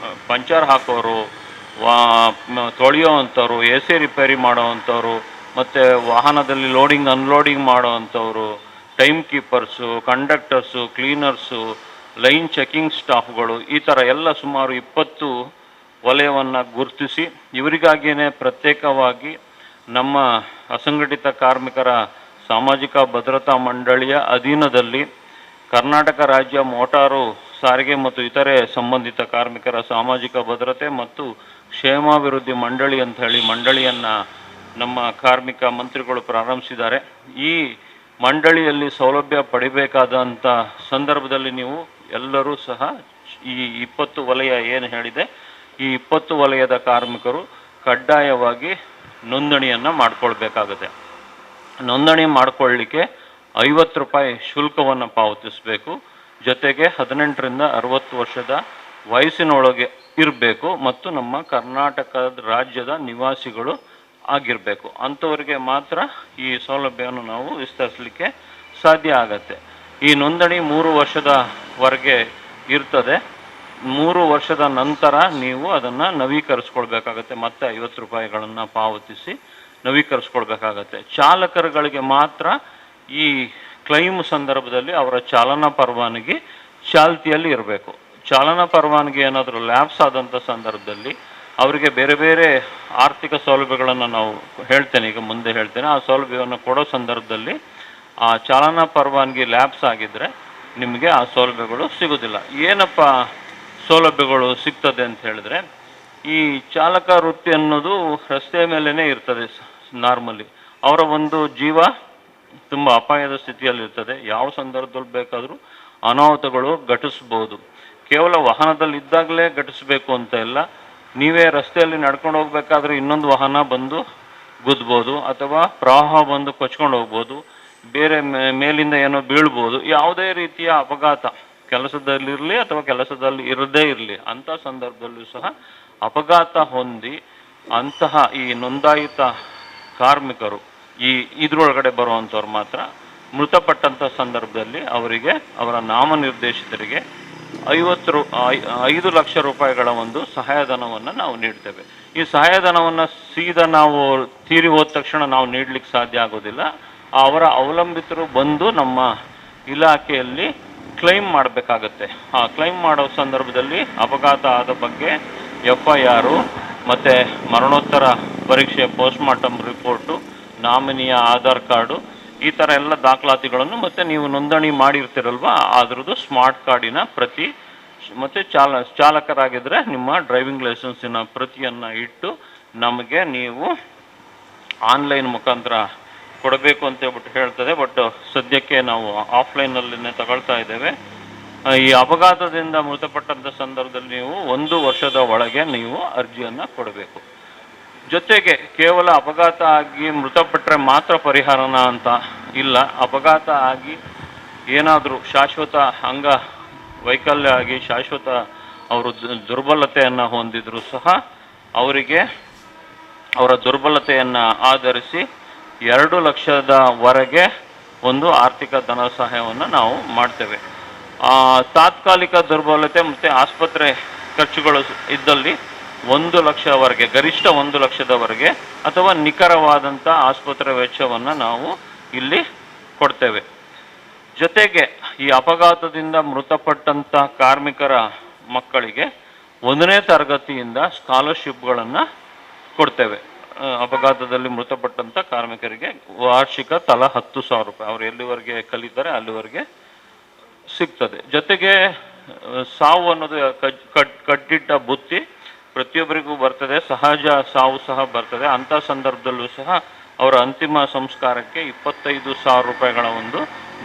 ಪಂಚರ್ ಹಾಕೋರು, ತೊಳೆಯೋ ಅಂಥವ್ರು, AC ರಿಪೇರಿ ಮಾಡೋ ಅಂಥವ್ರು, ಮತ್ತು ವಾಹನದಲ್ಲಿ ಲೋಡಿಂಗ್ ಅನ್ಲೋಡಿಂಗ್ ಮಾಡೋ ಅಂಥವ್ರು, time keepers, conductors, cleaners, line checking ಸ್ಟಾಫ್ಗಳು, ಈ ಥರ ಎಲ್ಲ ಸುಮಾರು 20 ವಲಯವನ್ನು ಗುರುತಿಸಿ ಇವರಿಗಾಗಿಯೇ ಪ್ರತ್ಯೇಕವಾಗಿ ನಮ್ಮ ಅಸಂಘಟಿತ ಕಾರ್ಮಿಕರ ಸಾಮಾಜಿಕ ಭದ್ರತಾ ಮಂಡಳಿಯ ಅಧೀನದಲ್ಲಿ ಕರ್ನಾಟಕ ರಾಜ್ಯ ಮೋಟಾರು ಸಾರಿಗೆ ಮತ್ತು ಇತರೆ ಸಂಬಂಧಿತ ಕಾರ್ಮಿಕರ ಸಾಮಾಜಿಕ ಭದ್ರತೆ ಮತ್ತು ಕ್ಷೇಮಾಭಿವೃದ್ಧಿ ಮಂಡಳಿ ಅಂತ ಹೇಳಿ ಮಂಡಳಿಯನ್ನು ನಮ್ಮ ಕಾರ್ಮಿಕ ಮಂತ್ರಿಗಳು ಪ್ರಾರಂಭಿಸಿದ್ದಾರೆ. ಈ ಮಂಡಳಿಯಲ್ಲಿ ಸೌಲಭ್ಯ ಪಡಿಬೇಕಾದಂಥ ಸಂದರ್ಭದಲ್ಲಿ ನೀವು ಎಲ್ಲರೂ ಸಹ ಈ 20 ವಲಯ ಏನು ಹೇಳಿದೆ, ಈ 20 ವಲಯದ ಕಾರ್ಮಿಕರು ಕಡ್ಡಾಯವಾಗಿ ನೋಂದಣಿಯನ್ನು ಮಾಡಿಕೊಳ್ಬೇಕಾಗುತ್ತೆ. ನೋಂದಣಿ ಮಾಡಿಕೊಳ್ಳಲಿಕ್ಕೆ 50 ರೂಪಾಯಿ ಶುಲ್ಕವನ್ನು ಪಾವತಿಸಬೇಕು. ಜೊತೆಗೆ 18 ರಿಂದ 60 ವರ್ಷದ ವಯಸ್ಸಿನೊಳಗೆ ಇರಬೇಕು ಮತ್ತು ನಮ್ಮ ಕರ್ನಾಟಕ ರಾಜ್ಯದ ನಿವಾಸಿಗಳು ಆಗಿರಬೇಕು. ಅಂಥವರಿಗೆ ಮಾತ್ರ ಈ ಸೌಲಭ್ಯವನ್ನು ನಾವು ವಿಸ್ತರಿಸಲಿಕ್ಕೆ ಸಾಧ್ಯ ಆಗತ್ತೆ. ಈ ನೋಂದಣಿ 3 ವರ್ಷದವರೆಗೆ ಇರ್ತದೆ. 3 ವರ್ಷದ ನಂತರ ನೀವು ಅದನ್ನು ನವೀಕರಿಸ್ಕೊಳ್ಬೇಕಾಗತ್ತೆ. ಮತ್ತೆ 50 ರೂಪಾಯಿಗಳನ್ನು ಪಾವತಿಸಿ ನವೀಕರಿಸ್ಕೊಳ್ಬೇಕಾಗತ್ತೆ. ಚಾಲಕರುಗಳಿಗೆ ಮಾತ್ರ ಈ ಕ್ಲೈಮ್ ಸಂದರ್ಭದಲ್ಲಿ ಅವರ ಚಾಲನಾ ಪರವಾನಗಿ ಚಾಲ್ತಿಯಲ್ಲಿ ಇರಬೇಕು. ಚಾಲನಾ ಪರವಾನಗಿ ಏನಾದರೂ ಲ್ಯಾಪ್ಸ್ ಆದಂಥ ಸಂದರ್ಭದಲ್ಲಿ ಅವರಿಗೆ ಬೇರೆ ಬೇರೆ ಆರ್ಥಿಕ ಸೌಲಭ್ಯಗಳನ್ನು ನಾವು ಹೇಳ್ತೇನೆ, ಈಗ ಮುಂದೆ ಹೇಳ್ತೇನೆ. ಆ ಸೌಲಭ್ಯವನ್ನು ಕೊಡೋ ಸಂದರ್ಭದಲ್ಲಿ ಆ ಚಾಲನಾ ಪರವಾನಗಿ ಲ್ಯಾಪ್ಸ್ ಆಗಿದ್ದರೆ ನಿಮಗೆ ಆ ಸೌಲಭ್ಯಗಳು ಸಿಗೋದಿಲ್ಲ. ಏನಪ್ಪ ಸೌಲಭ್ಯಗಳು ಸಿಗ್ತದೆ ಅಂತ ಹೇಳಿದ್ರೆ, ಈ ಚಾಲಕ ವೃತ್ತಿ ಅನ್ನೋದು ರಸ್ತೆ ಮೇಲೇ ಇರ್ತದೆ. ನಾರ್ಮಲಿ ಅವರ ಒಂದು ಜೀವ ತುಂಬ ಅಪಾಯದ ಸ್ಥಿತಿಯಲ್ಲಿರ್ತದೆ. ಯಾವ ಸಂದರ್ಭದಲ್ಲಿ ಬೇಕಾದರೂ ಅನಾಹುತಗಳು ಘಟಿಸ್ಬೋದು. ಕೇವಲ ವಾಹನದಲ್ಲಿ ಇದ್ದಾಗಲೇ ಘಟಿಸಬೇಕು ಅಂತ ಇಲ್ಲ. ನೀವೇ ರಸ್ತೆಯಲ್ಲಿ ನಡ್ಕೊಂಡು ಹೋಗ್ಬೇಕಾದ್ರೆ ಇನ್ನೊಂದು ವಾಹನ ಬಂದು ಗುದ್ಬೋದು, ಅಥವಾ ಪ್ರವಾಹ ಬಂದು ಕೊಚ್ಕೊಂಡು ಹೋಗ್ಬೋದು, ಬೇರೆ ಮೇಲಿಂದ ಏನೋ ಬೀಳ್ಬೋದು. ಯಾವುದೇ ರೀತಿಯ ಅಪಘಾತ ಕೆಲಸದಲ್ಲಿರಲಿ ಅಥವಾ ಕೆಲಸದಲ್ಲಿ ಇರದೇ ಇರಲಿ, ಅಂಥ ಸಂದರ್ಭದಲ್ಲೂ ಸಹ ಅಪಘಾತ ಹೊಂದಿ ಅಂತಹ ಈ ನೋಂದಾಯಿತ ಕಾರ್ಮಿಕರು ಇದ್ರೊಳಗಡೆ ಬರುವಂಥವ್ರು ಮಾತ್ರ. ಮೃತಪಟ್ಟಂಥ ಸಂದರ್ಭದಲ್ಲಿ ಅವರಿಗೆ ಅವರ ನಾಮನಿರ್ದೇಶಿತರಿಗೆ 5 ಲಕ್ಷ ರೂಪಾಯಿಗಳ ಒಂದು ಸಹಾಯಧನವನ್ನು ನಾವು ನೀಡ್ತೇವೆ. ಈ ಸಹಾಯಧನವನ್ನು ಸೀದಾ ನಾವು ತೀರಿ ಹೋದ ತಕ್ಷಣ ನಾವು ನೀಡ್ಲಿಕ್ಕೆ ಸಾಧ್ಯ ಆಗೋದಿಲ್ಲ. ಅವರ ಅವಲಂಬಿತರು ಬಂದು ನಮ್ಮ ಇಲಾಖೆಯಲ್ಲಿ ಕ್ಲೈಮ್ ಮಾಡಬೇಕಾಗತ್ತೆ. ಆ ಕ್ಲೈಮ್ ಮಾಡೋ ಸಂದರ್ಭದಲ್ಲಿ ಅಪಘಾತ ಆದ ಬಗ್ಗೆ FIR ಮತ್ತು ಮರಣೋತ್ತರ ಪರೀಕ್ಷೆ ಪೋಸ್ಟ್ಮಾರ್ಟಮ್ ರಿಪೋರ್ಟು, ನಾಮಿನಿಯ ಆಧಾರ್ ಕಾರ್ಡು, ಈ ಥರ ಎಲ್ಲ ದಾಖಲಾತಿಗಳನ್ನು ಮತ್ತು ನೀವು ನೋಂದಣಿ ಮಾಡಿರ್ತೀರಲ್ವ ಅದ್ರದ್ದು ಸ್ಮಾರ್ಟ್ ಕಾರ್ಡಿನ ಪ್ರತಿ ಮತ್ತು ಚಾಲಕರಾಗಿದ್ದರೆ ನಿಮ್ಮ ಡ್ರೈವಿಂಗ್ ಲೈಸೆನ್ಸಿನ ಪ್ರತಿಯನ್ನು ಇಟ್ಟು ನಮಗೆ ನೀವು ಆನ್ಲೈನ್ ಮುಖಾಂತರ ಕೊಡಬೇಕು ಅಂತ ಹೇಳ್ಬಿಟ್ಟು ಹೇಳ್ತದೆ. ಬಟ್ ಸದ್ಯಕ್ಕೆ ನಾವು ಆಫ್ಲೈನಲ್ಲೇ ತಗೊಳ್ತಾ ಇದ್ದೇವೆ. ಈ ಅಪಘಾತದಿಂದ ಮೃತಪಟ್ಟಂಥ ಸಂದರ್ಭದಲ್ಲಿ ನೀವು 1 ವರ್ಷದ ಒಳಗೆ ನೀವು ಅರ್ಜಿಯನ್ನು ಕೊಡಬೇಕು. ಜೊತೆಗೆ ಕೇವಲ ಅಪಘಾತ ಆಗಿ ಮೃತಪಟ್ಟರೆ ಮಾತ್ರ ಪರಿಹಾರನ ಅಂತ ಇಲ್ಲ. ಅಪಘಾತ ಆಗಿ ಏನಾದರೂ ಶಾಶ್ವತ ವೈಕಲ್ಯ ಆಗಿ ಶಾಶ್ವತ ಅವರು ದುರ್ಬಲತೆಯನ್ನು ಹೊಂದಿದ್ರು ಸಹ ಅವರಿಗೆ ಅವರ ದುರ್ಬಲತೆಯನ್ನು ಆಧರಿಸಿ 2 ಲಕ್ಷದವರೆಗೆ ಒಂದು ಆರ್ಥಿಕ ಧನ ಸಹಾಯವನ್ನು ನಾವು ಮಾಡ್ತೇವೆ. ತಾತ್ಕಾಲಿಕ ದುರ್ಬಲತೆ ಮತ್ತು ಆಸ್ಪತ್ರೆ ಖರ್ಚುಗಳು ಇದ್ದಲ್ಲಿ 1 ಲಕ್ಷವರೆಗೆ, ಗರಿಷ್ಠ 1 ಲಕ್ಷದವರೆಗೆ ಅಥವಾ ನಿಖರವಾದಂಥ ಆಸ್ಪತ್ರೆ ವೆಚ್ಚವನ್ನು ನಾವು ಇಲ್ಲಿ ಕೊಡ್ತೇವೆ. ಜೊತೆಗೆ ಈ ಅಪಘಾತದಿಂದ ಮೃತಪಟ್ಟಂಥ ಕಾರ್ಮಿಕರ ಮಕ್ಕಳಿಗೆ 1ನೇ ತರಗತಿಯಿಂದ ಸ್ಕಾಲರ್ಶಿಪ್ಗಳನ್ನು ಕೊಡ್ತೇವೆ. ಅಪಘಾತದಲ್ಲಿ ಮೃತಪಟ್ಟಂಥ ಕಾರ್ಮಿಕರಿಗೆ ವಾರ್ಷಿಕ ತಲಾ 10,000 ರೂಪಾಯಿ ಅವರು ಎಲ್ಲಿವರೆಗೆ ಕಲಿತಾರೆ ಅಲ್ಲಿವರೆಗೆ ಸಿಗ್ತದೆ. ಜೊತೆಗೆ ಸಾವು ಅನ್ನೋದು ಕಟ್ಟಿಟ್ಟ ಬುತ್ತಿ ಪ್ರತಿಯೊಬ್ಬರಿಗೂ ಬರ್ತದೆ, ಸಹಜ ಸಾವು ಸಹ ಬರ್ತದೆ. ಅಂಥ ಸಂದರ್ಭದಲ್ಲೂ ಸಹ ಅವರ ಅಂತಿಮ ಸಂಸ್ಕಾರಕ್ಕೆ 25,000 ರೂಪಾಯಿಗಳ ಒಂದು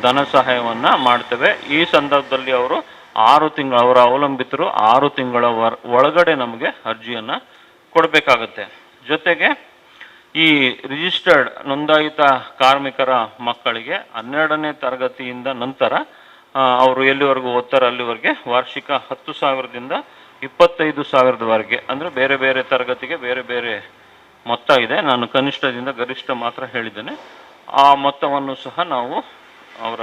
ಧನ ಸಹಾಯವನ್ನು ಮಾಡ್ತೇವೆ. ಈ ಸಂದರ್ಭದಲ್ಲಿ ಅವರು 6 ತಿಂಗಳು ಅವರ ಅವಲಂಬಿತರು 6 ತಿಂಗಳ ಒಳಗಡೆ ನಮಗೆ ಅರ್ಜಿಯನ್ನು ಕೊಡಬೇಕಾಗತ್ತೆ. ಜೊತೆಗೆ ಈ ರಿಜಿಸ್ಟರ್ಡ್ ನೋಂದಾಯಿತ ಕಾರ್ಮಿಕರ ಮಕ್ಕಳಿಗೆ 12ನೇ ತರಗತಿಯಿಂದ ನಂತರ ಅವರು ಎಲ್ಲಿವರೆಗೂ ಓದ್ತಾರೆ ಅಲ್ಲಿವರೆಗೆ ವಾರ್ಷಿಕ 10,000ದಿಂದ 25,000ದವರೆಗೆ, ಅಂದರೆ ಬೇರೆ ಬೇರೆ ತರಗತಿಗೆ ಬೇರೆ ಬೇರೆ ಮೊತ್ತ ಇದೆ. ನಾನು ಕನಿಷ್ಠದಿಂದ ಗರಿಷ್ಠ ಮಾತ್ರ ಹೇಳಿದ್ದೇನೆ. ಆ ಮೊತ್ತವನ್ನು ಸಹ ನಾವು ಅವರ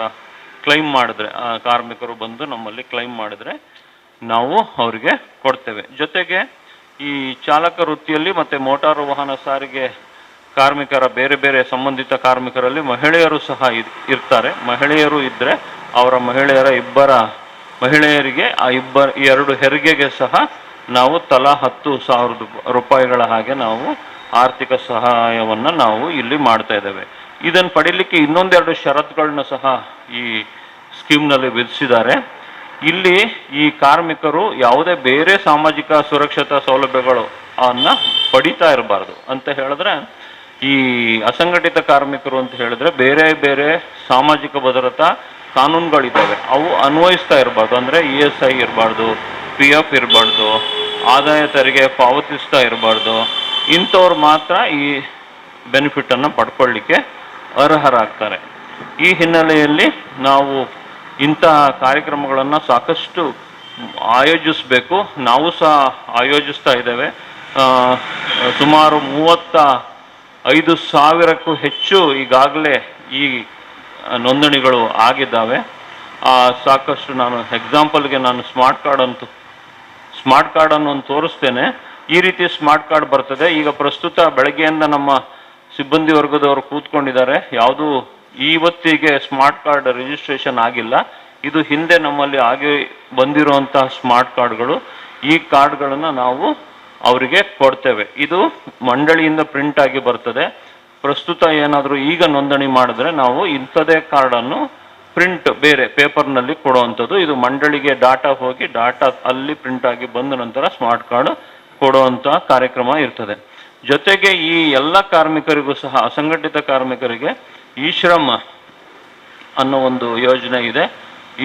ಕ್ಲೈಮ್ ಮಾಡಿದ್ರೆ, ಕಾರ್ಮಿಕರು ಬಂದು ನಮ್ಮಲ್ಲಿ ಕ್ಲೈಮ್ ಮಾಡಿದ್ರೆ ನಾವು ಅವರಿಗೆ ಕೊಡ್ತೇವೆ. ಜೊತೆಗೆ ಈ ಚಾಲಕ ವೃತ್ತಿಯಲ್ಲಿ ಮತ್ತು ಮೋಟಾರು ವಾಹನ ಸಾರಿಗೆ ಕಾರ್ಮಿಕರ ಬೇರೆ ಬೇರೆ ಸಂಬಂಧಿತ ಕಾರ್ಮಿಕರಲ್ಲಿ ಮಹಿಳೆಯರು ಸಹ ಇರ್ತಾರೆ. ಮಹಿಳೆಯರು ಇದ್ದರೆ ಅವರ ಮಹಿಳೆಯರಿಗೆ ಆ 2 ಹೆರಿಗೆಗೆ ಸಹ ನಾವು ತಲಾ 10,000 ರೂಪಾಯಿಗಳ ಹಾಗೆ ನಾವು ಆರ್ಥಿಕ ಸಹಾಯವನ್ನು ನಾವು ಇಲ್ಲಿ ಮಾಡ್ತಾ ಇದ್ದೇವೆ. ಇದನ್ನು ಪಡೀಲಿಕ್ಕೆ ಇನ್ನೊಂದೆರಡು ಷರತ್ತುಗಳನ್ನ ಸಹ ಈ ಸ್ಕೀಮ್ನಲ್ಲಿ ವಿಧಿಸಿದ್ದಾರೆ. ಇಲ್ಲಿ ಈ ಕಾರ್ಮಿಕರು ಯಾವುದೇ ಬೇರೆ ಸಾಮಾಜಿಕ ಸುರಕ್ಷತಾ ಸೌಲಭ್ಯಗಳು ಅನ್ನ ಪಡಿತಾ ಇರಬಾರ್ದು ಅಂತ ಹೇಳಿದ್ರೆ, ಈ ಅಸಂಘಟಿತ ಕಾರ್ಮಿಕರು ಅಂತ ಹೇಳಿದ್ರೆ ಬೇರೆ ಬೇರೆ ಸಾಮಾಜಿಕ ಭದ್ರತಾ ಕಾನೂನುಗಳಿದ್ದಾವೆ, ಅವು ಅನ್ವಯಿಸ್ತಾ ಇರಬಾರ್ದು. ಅಂದರೆ ESI ಇರಬಾರ್ದು, PF ಇರಬಾರ್ದು, ಆದಾಯ ತೆರಿಗೆ ಪಾವತಿಸ್ತಾ ಇರಬಾರ್ದು. ಇಂಥವ್ರು ಮಾತ್ರ ಈ ಬೆನಿಫಿಟನ್ನು ಪಡ್ಕೊಳ್ಳಿಕ್ಕೆ ಅರ್ಹರಾಗ್ತಾರೆ. ಈ ಹಿನ್ನೆಲೆಯಲ್ಲಿ ನಾವು ಇಂತಹ ಕಾರ್ಯಕ್ರಮಗಳನ್ನು ಸಾಕಷ್ಟು ಆಯೋಜಿಸಬೇಕು. ನಾವು ಸಹ ಆಯೋಜಿಸ್ತಾ ಇದ್ದೇವೆ. ಸುಮಾರು 35,000ಕ್ಕೂ ಹೆಚ್ಚು ಈಗಾಗಲೇ ಈ ನೋಂದಣಿಗಳು ಆಗಿದ್ದಾವೆ. ಸಾಕಷ್ಟು ನಾನು ಎಕ್ಸಾಂಪಲ್ಗೆ ನಾನು ಸ್ಮಾರ್ಟ್ ಕಾರ್ಡನ್ನು ಒಂದು ತೋರಿಸ್ತೇನೆ. ಈ ರೀತಿ ಸ್ಮಾರ್ಟ್ ಕಾರ್ಡ್ ಬರ್ತದೆ. ಈಗ ಪ್ರಸ್ತುತ ಬೆಳಗ್ಗೆಯಿಂದ ನಮ್ಮ ಸಿಬ್ಬಂದಿ ವರ್ಗದವರು ಕೂತ್ಕೊಂಡಿದ್ದಾರೆ. ಯಾವುದೂ ಇವತ್ತಿಗೆ ಸ್ಮಾರ್ಟ್ ಕಾರ್ಡ್ ರಿಜಿಸ್ಟ್ರೇಷನ್ ಆಗಿಲ್ಲ. ಇದು ಹಿಂದೆ ನಮ್ಮಲ್ಲಿ ಆಗಿ ಬಂದಿರುವಂತಹ ಸ್ಮಾರ್ಟ್ ಕಾರ್ಡ್ಗಳು. ಈ ಕಾರ್ಡ್ಗಳನ್ನು ನಾವು ಅವರಿಗೆ ಕೊಡ್ತೇವೆ. ಇದು ಮಂಡಳಿಯಿಂದ ಪ್ರಿಂಟ್ ಆಗಿ ಬರ್ತದೆ. ಪ್ರಸ್ತುತ ಏನಾದರೂ ಈಗ ನೋಂದಣಿ ಮಾಡಿದ್ರೆ ನಾವು ಇಂಥದೇ ಕಾರ್ಡನ್ನು ಪ್ರಿಂಟ್ ಬೇರೆ ಪೇಪರ್ನಲ್ಲಿ ಕೊಡುವಂಥದ್ದು. ಇದು ಮಂಡಳಿಗೆ ಡಾಟಾ ಹೋಗಿ ಡಾಟಾ ಅಲ್ಲಿ ಪ್ರಿಂಟ್ ಆಗಿ ಬಂದ ನಂತರ ಸ್ಮಾರ್ಟ್ ಕಾರ್ಡ್ ಕೊಡುವಂಥ ಕಾರ್ಯಕ್ರಮ ಇರ್ತದೆ. ಜೊತೆಗೆ ಈ ಎಲ್ಲ ಕಾರ್ಮಿಕರಿಗೂ ಸಹ ಅಸಂಘಟಿತ ಕಾರ್ಮಿಕರಿಗೆ ಇ-ಶ್ರಮ್ ಅನ್ನೋ ಒಂದು ಯೋಜನೆ ಇದೆ.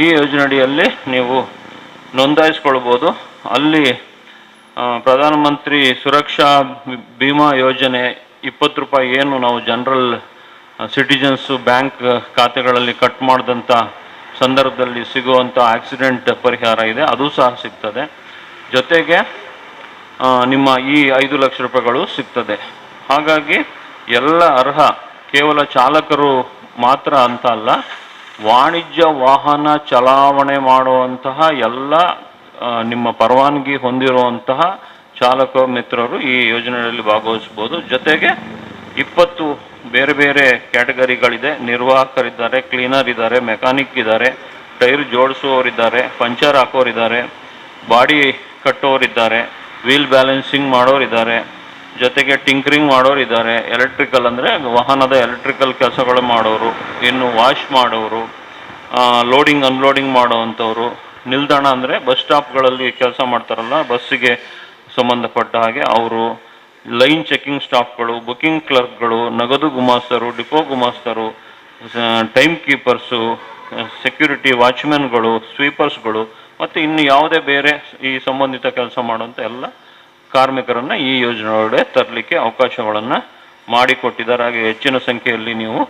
ಈ ಯೋಜನೆಯಡಿಯಲ್ಲಿ ನೀವು ನೋಂದಾಯಿಸ್ಕೊಳ್ಬೋದು. ಅಲ್ಲಿ ಪ್ರಧಾನಮಂತ್ರಿ ಸುರಕ್ಷಾ ಬಿಮಾ ಯೋಜನೆ 20 ರೂಪಾಯಿ ಏನು ನಾವು ಜನರಲ್ ಸಿಟಿಜನ್ಸು ಬ್ಯಾಂಕ್ ಖಾತೆಗಳಲ್ಲಿ ಕಟ್ ಮಾಡಿದಂಥ ಸಂದರ್ಭದಲ್ಲಿ ಸಿಗುವಂಥ ಆಕ್ಸಿಡೆಂಟ್ ಪರಿಹಾರ ಇದೆ, ಅದು ಸಹ ಸಿಗ್ತದೆ. ಜೊತೆಗೆ ನಿಮ್ಮ ಈ 5 ಲಕ್ಷ ರೂಪಾಯಿಗಳು ಸಿಗ್ತದೆ. ಹಾಗಾಗಿ ಎಲ್ಲ ಅರ್ಹ ಕೇವಲ ಚಾಲಕರು ಮಾತ್ರ ಅಂತ ಅಲ್ಲ, ವಾಣಿಜ್ಯ ವಾಹನ ಚಲಾವಣೆ ಮಾಡುವಂತಹ ಎಲ್ಲ ನಿಮ್ಮ ಪರವಾನಗಿ ಹೊಂದಿರುವಂತಹ ಚಾಲಕ ಮಿತ್ರರು ಈ ಯೋಜನೆಯಲ್ಲಿ ಭಾಗವಹಿಸ್ಬೋದು. ಜೊತೆಗೆ 20 ಬೇರೆ ಬೇರೆ ಕ್ಯಾಟಗರಿಗಳಿದೆ. ನಿರ್ವಾಹಕರಿದ್ದಾರೆ, ಕ್ಲೀನರ್ ಇದ್ದಾರೆ, ಮೆಕ್ಯಾನಿಕ್ ಇದ್ದಾರೆ, ಟೈರ್ ಜೋಡಿಸುವವರಿದ್ದಾರೆ, ಪಂಚರ್ ಹಾಕೋರಿದ್ದಾರೆ, ಬಾಡಿ ಕಟ್ಟೋರಿದ್ದಾರೆ, ವೀಲ್ ಬ್ಯಾಲೆನ್ಸಿಂಗ್ ಮಾಡೋರಿದ್ದಾರೆ, ಜೊತೆಗೆ ಟಿಂಕರಿಂಗ್ ಮಾಡೋರಿದ್ದಾರೆ, ಎಲೆಕ್ಟ್ರಿಕಲ್ ಅಂದರೆ ವಾಹನದ ಎಲೆಕ್ಟ್ರಿಕಲ್ ಕೆಲಸಗಳು ಮಾಡೋರು, ಇನ್ನು ವಾಶ್ ಮಾಡೋರು, ಲೋಡಿಂಗ್ ಅನ್ಲೋಡಿಂಗ್ ಮಾಡೋವಂಥವ್ರು, ನಿಲ್ದಾಣ ಅಂದರೆ ಬಸ್ ಸ್ಟಾಪ್ಗಳಲ್ಲಿ ಕೆಲಸ ಮಾಡ್ತಾರಲ್ಲ ಬಸ್ಸಿಗೆ ಸಂಬಂಧಪಟ್ಟ ಹಾಗೆ ಅವರು, ಲೈನ್ ಚೆಕಿಂಗ್ ಸ್ಟಾಫ್ಗಳು, ಬುಕಿಂಗ್ ಕ್ಲರ್ಕ್ಗಳು, ನಗದು ಗುಮಾಸ್ತರು, ಡಿಪೋ ಗುಮಾಸ್ತರು, ಟೈಮ್ ಕೀಪರ್ಸು, ಸೆಕ್ಯೂರಿಟಿ ವಾಚ್ಮೆನ್ಗಳು, ಸ್ವೀಪರ್ಸ್ಗಳು ಮತ್ತು ಇನ್ನು ಯಾವುದೇ ಬೇರೆ ಈ ಸಂಬಂಧಿತ ಕೆಲಸ ಮಾಡುವಂಥ ಎಲ್ಲ ಕಾರ್ಮಿಕರನ್ನು ಈ ಯೋಜನೆಯೊಳಗಡೆ ತರಲಿಕ್ಕೆ ಅವಕಾಶಗಳನ್ನು ಮಾಡಿಕೊಟ್ಟಿದ್ದಾರೆ. ಹಾಗೆ ಹೆಚ್ಚಿನ ಸಂಖ್ಯೆಯಲ್ಲಿ ನೀವು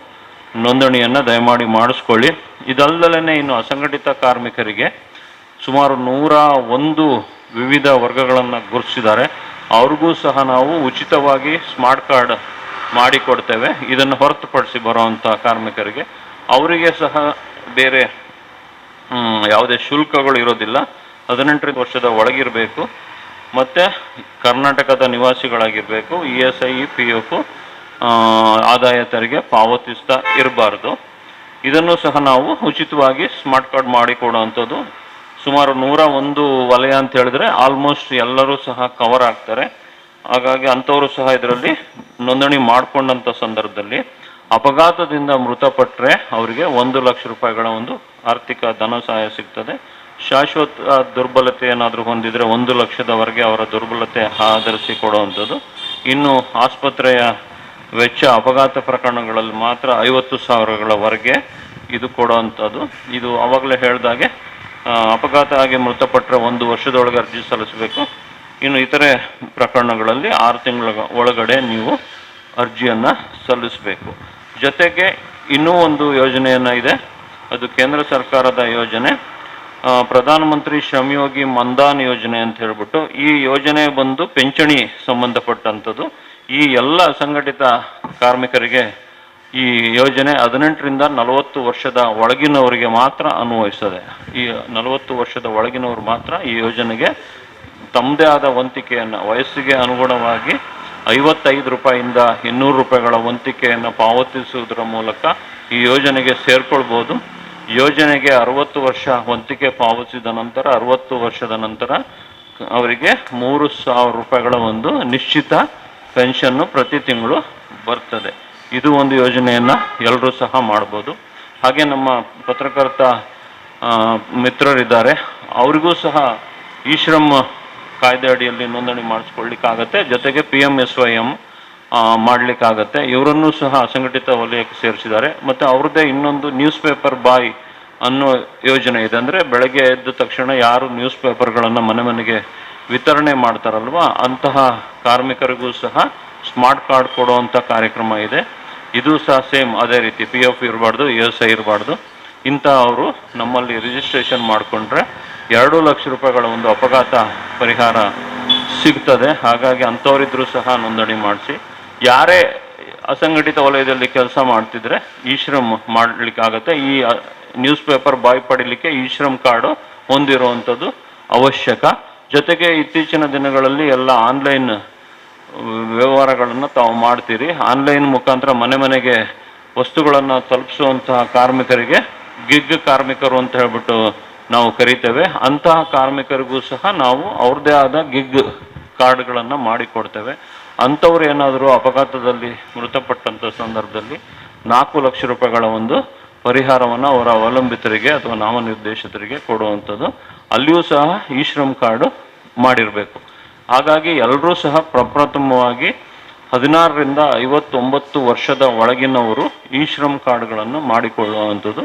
ನೋಂದಣಿಯನ್ನು ದಯಮಾಡಿ ಮಾಡಿಸ್ಕೊಳ್ಳಿ. ಇದಲ್ಲದೇ ಇನ್ನು ಅಸಂಘಟಿತ ಕಾರ್ಮಿಕರಿಗೆ ಸುಮಾರು 101 ವಿವಿಧ ವರ್ಗಗಳನ್ನು ಗುರುತಿಸಿದ್ದಾರೆ. ಅವ್ರಿಗೂ ಸಹ ನಾವು ಉಚಿತವಾಗಿ ಸ್ಮಾರ್ಟ್ ಕಾರ್ಡ್ ಮಾಡಿಕೊಡ್ತೇವೆ. ಇದನ್ನು ಹೊರತುಪಡಿಸಿ ಬರುವಂಥ ಕಾರ್ಮಿಕರಿಗೆ ಅವರಿಗೆ ಸಹ ಬೇರೆ ಯಾವುದೇ ಶುಲ್ಕಗಳು ಇರೋದಿಲ್ಲ. 18 ವರ್ಷದ ಒಳಗಿರಬೇಕು ಮತ್ತು ಕರ್ನಾಟಕದ ನಿವಾಸಿಗಳಾಗಿರಬೇಕು. ESI PF ಆದಾಯ ತೆರಿಗೆ ಪಾವತಿಸ್ತಾ ಇರಬಾರ್ದು. ಇದನ್ನು ಸಹ ನಾವು ಉಚಿತವಾಗಿ ಸ್ಮಾರ್ಟ್ ಕಾರ್ಡ್ ಮಾಡಿಕೊಡುವಂಥದ್ದು. ಸುಮಾರು 101 ವಲಯ ಅಂತ ಹೇಳಿದ್ರೆ ಆಲ್ಮೋಸ್ಟ್ ಎಲ್ಲರೂ ಸಹ ಕವರ್ ಆಗ್ತಾರೆ. ಹಾಗಾಗಿ ಅಂಥವರು ಸಹ ಇದರಲ್ಲಿ ನೋಂದಣಿ ಮಾಡಿಕೊಂಡಂಥ ಸಂದರ್ಭದಲ್ಲಿ ಅಪಘಾತದಿಂದ ಮೃತಪಟ್ಟರೆ ಅವರಿಗೆ 1 ಲಕ್ಷ ರೂಪಾಯಿಗಳ ಒಂದು ಆರ್ಥಿಕ ಧನ ಸಹಾಯ ಸಿಗ್ತದೆ. ಶಾಶ್ವತ ದುರ್ಬಲತೆ ಏನಾದರೂ ಹೊಂದಿದರೆ 1 ಲಕ್ಷದವರೆಗೆ ಅವರ ದುರ್ಬಲತೆ ಆಧರಿಸಿ ಕೊಡುವಂಥದ್ದು. ಇನ್ನು ಆಸ್ಪತ್ರೆಯ ವೆಚ್ಚ ಅಪಘಾತ ಪ್ರಕರಣಗಳಲ್ಲಿ ಮಾತ್ರ 50,000ಗಳವರೆಗೆ ಇದು ಕೊಡುವಂಥದ್ದು. ಇದು ಆವಾಗಲೇ ಹೇಳಿದಾಗೆ ಅಪಘಾತ ಆಗಿ ಮೃತಪಟ್ಟರೆ 1 ವರ್ಷದೊಳಗೆ ಅರ್ಜಿ ಸಲ್ಲಿಸಬೇಕು. ಇನ್ನು ಇತರೆ ಪ್ರಕರಣಗಳಲ್ಲಿ 6 ತಿಂಗಳ ಒಳಗಡೆ ನೀವು ಅರ್ಜಿಯನ್ನು ಸಲ್ಲಿಸಬೇಕು. ಜೊತೆಗೆ ಇನ್ನೂ ಒಂದು ಯೋಜನೆಯನ್ನು ಇದೆ, ಅದು ಕೇಂದ್ರ ಸರ್ಕಾರದ ಯೋಜನೆ, ಪ್ರಧಾನಮಂತ್ರಿ ಶ್ರಮಯೋಗಿ ಮನ್ಧನ್ ಯೋಜನೆ ಅಂತ ಹೇಳ್ಬಿಟ್ಟು. ಈ ಯೋಜನೆ ಬಂದು ಪಿಂಚಣಿ ಸಂಬಂಧಪಟ್ಟಂಥದ್ದು. ಈ ಎಲ್ಲ ಅಸಂಘಟಿತ ಕಾರ್ಮಿಕರಿಗೆ ಈ ಯೋಜನೆ 18ರಿಂದ 40 ವರ್ಷದ ಒಳಗಿನವರಿಗೆ ಮಾತ್ರ ಅನ್ವಯಿಸ್ತದೆ. ಈ 40 ವರ್ಷದ ಒಳಗಿನವರು ಮಾತ್ರ ಈ ಯೋಜನೆಗೆ ತಮ್ಮದೇ ಆದ ವಂತಿಕೆಯನ್ನು ವಯಸ್ಸಿಗೆ ಅನುಗುಣವಾಗಿ 55 ರೂಪಾಯಿಯಿಂದ 200 ರೂಪಾಯಿಗಳ ವಂತಿಕೆಯನ್ನು ಪಾವತಿಸುವುದರ ಮೂಲಕ ಈ ಯೋಜನೆಗೆ ಸೇರ್ಕೊಳ್ಬೋದು. ಯೋಜನೆಗೆ 60 ವರ್ಷ ವಂತಿಕೆ ಪಾವತಿಸಿದ ನಂತರ 60 ವರ್ಷದ ನಂತರ ಅವರಿಗೆ 3,000 ರೂಪಾಯಿಗಳ ಒಂದು ನಿಶ್ಚಿತ ಪೆನ್ಷನ್ನು ಪ್ರತಿ ತಿಂಗಳು ಬರ್ತದೆ. ಇದು ಒಂದು ಯೋಜನೆಯನ್ನು ಎಲ್ಲರೂ ಸಹ ಮಾಡ್ಬೋದು. ಹಾಗೆ ನಮ್ಮ ಪತ್ರಕರ್ತ ಮಿತ್ರರಿದ್ದಾರೆ, ಅವರಿಗೂ ಸಹ ಈ ಶ್ರಮ್ ಕಾಯ್ದೆ ಅಡಿಯಲ್ಲಿ ನೋಂದಣಿ ಮಾಡಿಸ್ಕೊಳ್ಳಿಕ್ಕಾಗತ್ತೆ. ಜೊತೆಗೆ PMSYM ಮಾಡಲಿಕ್ಕಾಗತ್ತೆ. ಇವರನ್ನು ಸಹ ಅಸಂಘಟಿತ ವಲಯಕ್ಕೆ ಸೇರಿಸಿದ್ದಾರೆ. ಮತ್ತು ಅವ್ರದ್ದೇ ಇನ್ನೊಂದು ನ್ಯೂಸ್ ಪೇಪರ್ ಬಾಯ್ ಅನ್ನೋ ಯೋಜನೆ ಇದೆ. ಅಂದರೆ ಬೆಳಗ್ಗೆ ಎದ್ದ ತಕ್ಷಣ ಯಾರು ನ್ಯೂಸ್ ಪೇಪರ್ಗಳನ್ನು ಮನೆ ಮನೆಗೆ ವಿತರಣೆ ಮಾಡ್ತಾರಲ್ವ, ಅಂತಹ ಕಾರ್ಮಿಕರಿಗೂ ಸಹ ಸ್ಮಾರ್ಟ್ ಕಾರ್ಡ್ ಕೊಡುವಂಥ ಕಾರ್ಯಕ್ರಮ ಇದೆ. ಇದು ಸಹ ಸೇಮ್ ಅದೇ ರೀತಿ PF ಇರಬಾರ್ದು, ESI ಇರಬಾರ್ದು. ಇಂಥ ಅವರು ನಮ್ಮಲ್ಲಿ ರಿಜಿಸ್ಟ್ರೇಷನ್ ಮಾಡಿಕೊಂಡ್ರೆ 2 ಲಕ್ಷ ರೂಪಾಯಿಗಳ ಒಂದು ಅಪಘಾತ ಪರಿಹಾರ ಸಿಗ್ತದೆ. ಹಾಗಾಗಿ ಅಂಥವರಿದ್ರೂ ಸಹ ನೋಂದಣಿ ಮಾಡಿಸಿ. ಯಾರೇ ಅಸಂಘಟಿತ ವಲಯದಲ್ಲಿ ಕೆಲಸ ಮಾಡ್ತಿದ್ರೆ ಈ ಶ್ರಮ್ ಮಾಡಲಿಕ್ಕಾಗತ್ತೆ. ಈ ನ್ಯೂಸ್ ಪೇಪರ್ ಬಾಯ್ ಪಡೀಲಿಕ್ಕೆ ಈ ಶ್ರಮ್ ಕಾರ್ಡು ಹೊಂದಿರುವಂಥದ್ದು ಅವಶ್ಯಕ. ಜೊತೆಗೆ ಇತ್ತೀಚಿನ ದಿನಗಳಲ್ಲಿ ಎಲ್ಲ ಆನ್ಲೈನ್ ವ್ಯವಹಾರಗಳನ್ನು ತಾವು ಮಾಡ್ತೀರಿ. ಆನ್ಲೈನ್ ಮುಖಾಂತರ ಮನೆ ಮನೆಗೆ ವಸ್ತುಗಳನ್ನು ತಲುಪಿಸುವಂತಹ ಕಾರ್ಮಿಕರಿಗೆ ಗಿಗ್ ಕಾರ್ಮಿಕರು ಅಂತ ಹೇಳ್ಬಿಟ್ಟು ನಾವು ಕರಿತೇವೆ. ಅಂತಹ ಕಾರ್ಮಿಕರಿಗೂ ಸಹ ನಾವು ಅವ್ರದ್ದೇ ಆದ ಗಿಗ್ ಕಾರ್ಡ್ಗಳನ್ನು ಮಾಡಿಕೊಡ್ತೇವೆ. ಅಂಥವ್ರು ಏನಾದರೂ ಅಪಘಾತದಲ್ಲಿ ಮೃತಪಟ್ಟಂಥ ಸಂದರ್ಭದಲ್ಲಿ 4 ಲಕ್ಷ ರೂಪಾಯಿಗಳ ಒಂದು ಪರಿಹಾರವನ್ನು ಅವರ ಅವಲಂಬಿತರಿಗೆ ಅಥವಾ ನಾಮನಿರ್ದೇಶಿತರಿಗೆ ಕೊಡುವಂಥದ್ದು. ಅಲ್ಲಿಯೂ ಸಹ ಈ ಶ್ರಮ್ ಕಾರ್ಡು ಮಾಡಿರಬೇಕು. ಹಾಗಾಗಿ ಎಲ್ಲರೂ ಸಹ ಪ್ರಪ್ರಥಮವಾಗಿ 16ರಿಂದ 59 ವರ್ಷದ ಒಳಗಿನವರು ಈ ಶ್ರಮ್ ಕಾರ್ಡ್ಗಳನ್ನು ಮಾಡಿಕೊಳ್ಳುವಂಥದ್ದು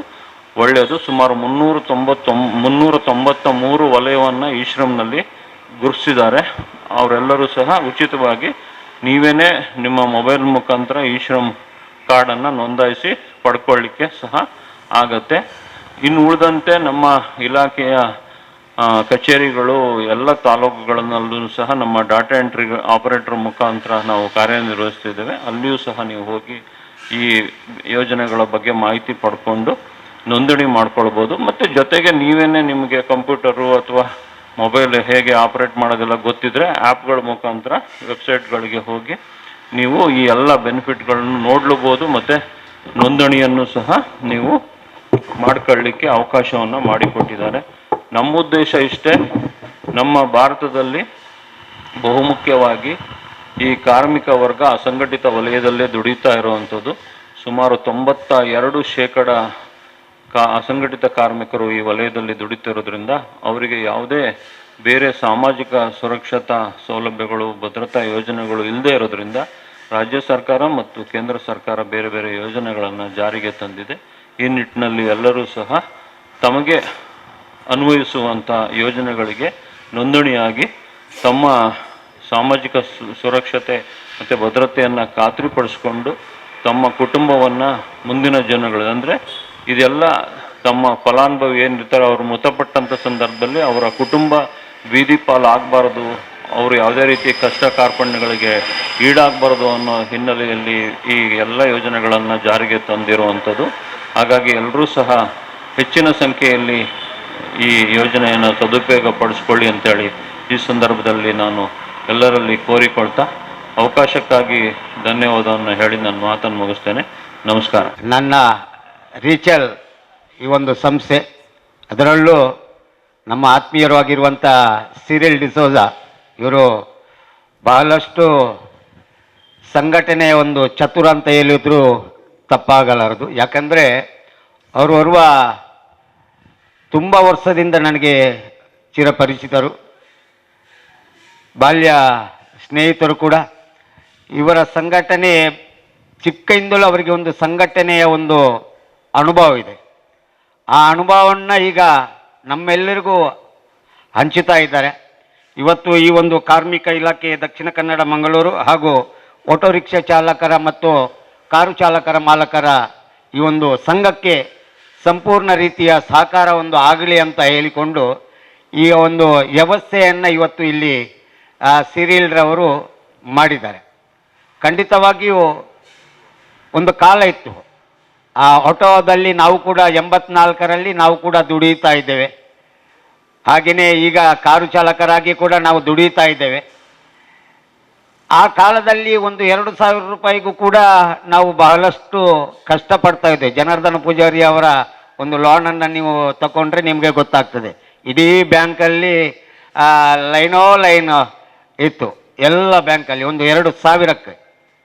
ಒಳ್ಳೆಯದು. ಸುಮಾರು 393 ವಲಯವನ್ನು ಈ ಶ್ರಮ್ನಲ್ಲಿ ಗುರುತಿಸಿದ್ದಾರೆ. ಅವರೆಲ್ಲರೂ ಸಹ ಉಚಿತವಾಗಿ ನೀವೇನೇ ನಿಮ್ಮ ಮೊಬೈಲ್ ಮುಖಾಂತರ ಈ ಶ್ರಮ್ ಕಾರ್ಡನ್ನು ನೋಂದಾಯಿಸಿ ಪಡ್ಕೊಳ್ಳಿಕ್ಕೆ ಸಹ ಆಗತ್ತೆ. ಇನ್ನು ಉಳಿದಂತೆ ನಮ್ಮ ಇಲಾಖೆಯ ಕಚೇರಿಗಳು ಎಲ್ಲ ತಾಲೂಕುಗಳನ್ನಲ್ಲೂ ಸಹ ನಮ್ಮ ಡಾಟಾ ಎಂಟ್ರಿ ಆಪರೇಟರ್ ಮುಖಾಂತರ ನಾವು ಕಾರ್ಯನಿರ್ವಹಿಸ್ತಿದ್ದೇವೆ. ಅಲ್ಲಿಯೂ ಸಹ ನೀವು ಹೋಗಿ ಈ ಯೋಜನೆಗಳ ಬಗ್ಗೆ ಮಾಹಿತಿ ಪಡ್ಕೊಂಡು ನೋಂದಣಿ ಮಾಡ್ಕೊಳ್ಬೋದು. ಮತ್ತು ಜೊತೆಗೆ ನೀವೇನೇ ನಿಮಗೆ ಕಂಪ್ಯೂಟರು ಅಥವಾ ಮೊಬೈಲ್ ಹೇಗೆ ಆಪ್ರೇಟ್ ಮಾಡೋದೆಲ್ಲ ಗೊತ್ತಿದ್ರೆ ಆ್ಯಪ್ಗಳ ಮುಖಾಂತರ ವೆಬ್ಸೈಟ್ಗಳಿಗೆ ಹೋಗಿ ನೀವು ಈ ಎಲ್ಲ ಬೆನಿಫಿಟ್ಗಳನ್ನು ನೋಡ್ಲೂಬೋದು ಮತ್ತು ನೋಂದಣಿಯನ್ನು ಸಹ ನೀವು ಮಾಡ್ಕೊಳ್ಳಿಕ್ಕೆ ಅವಕಾಶವನ್ನು ಮಾಡಿಕೊಟ್ಟಿದ್ದಾರೆ. ನಮ್ಮ ಉದ್ದೇಶ ಇಷ್ಟೇ, ನಮ್ಮ ಭಾರತದಲ್ಲಿ ಬಹುಮುಖ್ಯವಾಗಿ ಈ ಕಾರ್ಮಿಕ ವರ್ಗ ಅಸಂಘಟಿತ ವಲಯದಲ್ಲೇ ದುಡಿತಾ ಇರುವಂಥದ್ದು. ಸುಮಾರು 92% ಅಸಂಘಟಿತ ಕಾರ್ಮಿಕರು ಈ ವಲಯದಲ್ಲಿ ದುಡಿತಿರೋದ್ರಿಂದ ಅವರಿಗೆ ಯಾವುದೇ ಬೇರೆ ಸಾಮಾಜಿಕ ಸುರಕ್ಷತಾ ಸೌಲಭ್ಯಗಳು, ಭದ್ರತಾ ಯೋಜನೆಗಳು ಇಲ್ಲದೆ ಇರೋದ್ರಿಂದ ರಾಜ್ಯ ಸರ್ಕಾರ ಮತ್ತು ಕೇಂದ್ರ ಸರ್ಕಾರ ಬೇರೆ ಬೇರೆ ಯೋಜನೆಗಳನ್ನು ಜಾರಿಗೆ ತಂದಿದೆ. ಈ ನಿಟ್ಟಿನಲ್ಲಿ ಎಲ್ಲರೂ ಸಹ ತಮಗೆ ಅನ್ವಯಿಸುವಂಥ ಯೋಜನೆಗಳಿಗೆ ನೋಂದಣಿಯಾಗಿ ತಮ್ಮ ಸಾಮಾಜಿಕ ಸುರಕ್ಷತೆ ಮತ್ತು ಭದ್ರತೆಯನ್ನು ಖಾತ್ರಿಪಡಿಸ್ಕೊಂಡು ತಮ್ಮ ಕುಟುಂಬವನ್ನು ಮುಂದಿನ ಜನಗಳು, ಅಂದರೆ ಇದೆಲ್ಲ ತಮ್ಮ ಫಲಾನುಭವಿ ಏನಿರ್ತಾರೆ ಅವರು ಮೃತಪಟ್ಟಂಥ ಸಂದರ್ಭದಲ್ಲಿ ಅವರ ಕುಟುಂಬ ಬೀದಿ ಪಾಲು ಆಗಬಾರ್ದು, ಅವರು ಯಾವುದೇ ರೀತಿ ಕಷ್ಟ ಕಾರ್ಪಣ್ಯಗಳಿಗೆ ಈಡಾಗಬಾರ್ದು ಅನ್ನೋ ಹಿನ್ನೆಲೆಯಲ್ಲಿ ಈ ಎಲ್ಲ ಯೋಜನೆಗಳನ್ನು ಜಾರಿಗೆ ತಂದಿರುವಂಥದ್ದು. ಹಾಗಾಗಿ ಎಲ್ಲರೂ ಸಹ ಹೆಚ್ಚಿನ ಸಂಖ್ಯೆಯಲ್ಲಿ ಈ ಯೋಜನೆಯನ್ನು ಸದುಪಯೋಗ ಪಡಿಸ್ಕೊಳ್ಳಿ ಅಂತೇಳಿ ಈ ಸಂದರ್ಭದಲ್ಲಿ ನಾನು ಎಲ್ಲರಲ್ಲಿ ಕೋರಿಕೊಳ್ತಾ ಅವಕಾಶಕ್ಕಾಗಿ ಧನ್ಯವಾದವನ್ನು ಹೇಳಿ ನನ್ನ ಮಾತನ್ನು ಮುಗಿಸ್ತೇನೆ. ನಮಸ್ಕಾರ. ನನ್ನ ರೀಚಲ್ ಈ ಒಂದು ಸಂಸ್ಥೆ, ಅದರಲ್ಲೂ ನಮ್ಮ ಆತ್ಮೀಯರಾಗಿರುವಂಥ ಸಿರಿಲ್ ಡಿಸೋಜ ಇವರು ಬಹಳಷ್ಟು ಸಂಘಟನೆಯ ಒಂದು ಚತುರ ಅಂತ ಹೇಳಿದ್ರು ತಪ್ಪಾಗಲಾರದು. ಯಾಕಂದರೆ ಅವರು ಓರ್ವ ತುಂಬ ವರ್ಷದಿಂದ ನನಗೆ ಚಿರಪರಿಚಿತರು, ಬಾಲ್ಯ ಸ್ನೇಹಿತರು ಕೂಡ. ಇವರ ಸಂಘಟನೆ ಚಿಕ್ಕಯಿಂದಲೂ ಅವರಿಗೆ ಒಂದು ಸಂಘಟನೆಯ ಒಂದು ಅನುಭವ ಇದೆ. ಆ ಅನುಭವವನ್ನು ಈಗ ನಮ್ಮೆಲ್ಲರಿಗೂ ಹಂಚುತ್ತಾ ಇದ್ದಾರೆ. ಇವತ್ತು ಈ ಒಂದು ಕಾರ್ಮಿಕ ಇಲಾಖೆ ದಕ್ಷಿಣ ಕನ್ನಡ ಮಂಗಳೂರು ಹಾಗೂ ಆಟೋ ರಿಕ್ಷಾ ಚಾಲಕರ ಮತ್ತು ಕಾರು ಚಾಲಕರ ಮಾಲಕರ ಈ ಒಂದು ಸಂಘಕ್ಕೆ ಸಂಪೂರ್ಣ ರೀತಿಯ ಸಹಕಾರ ಒಂದು ಆಗಲಿ ಅಂತ ಹೇಳಿಕೊಂಡು ಈ ಒಂದು ವ್ಯವಸ್ಥೆಯನ್ನು ಇವತ್ತು ಇಲ್ಲಿ ಸಿರಿಲ್ರವರು ಮಾಡಿದ್ದಾರೆ. ಖಂಡಿತವಾಗಿಯೂ ಒಂದು ಕಾಲ ಇತ್ತು, ಆ ಆಟೋದಲ್ಲಿ ನಾವು ಕೂಡ 84ರಲ್ಲಿ ನಾವು ಕೂಡ ದುಡಿಯುತ್ತಾ ಇದ್ದೇವೆ. ಹಾಗೆಯೇ ಈಗ ಕಾರು ಚಾಲಕರಾಗಿ ಕೂಡ ನಾವು ದುಡಿಯುತ್ತಾ ಇದ್ದೇವೆ. ಆ ಕಾಲದಲ್ಲಿ ಒಂದು 2,000 ರೂಪಾಯಿಗೂ ಕೂಡ ನಾವು ಬಹಳಷ್ಟು ಕಷ್ಟಪಡ್ತಾ ಇದ್ದೇವೆ. ಜನಾರ್ದನ ಪೂಜಾರಿ ಅವರ ಒಂದು ಲೋನನ್ನು ನೀವು ತಗೊಂಡ್ರೆ ನಿಮಗೆ ಗೊತ್ತಾಗ್ತದೆ. ಇಡೀ ಬ್ಯಾಂಕಲ್ಲಿ ಲೈನೋ ಲೈನ್ ಇತ್ತು, ಎಲ್ಲ ಬ್ಯಾಂಕಲ್ಲಿ ಒಂದು 2,000ಕ್ಕೆ.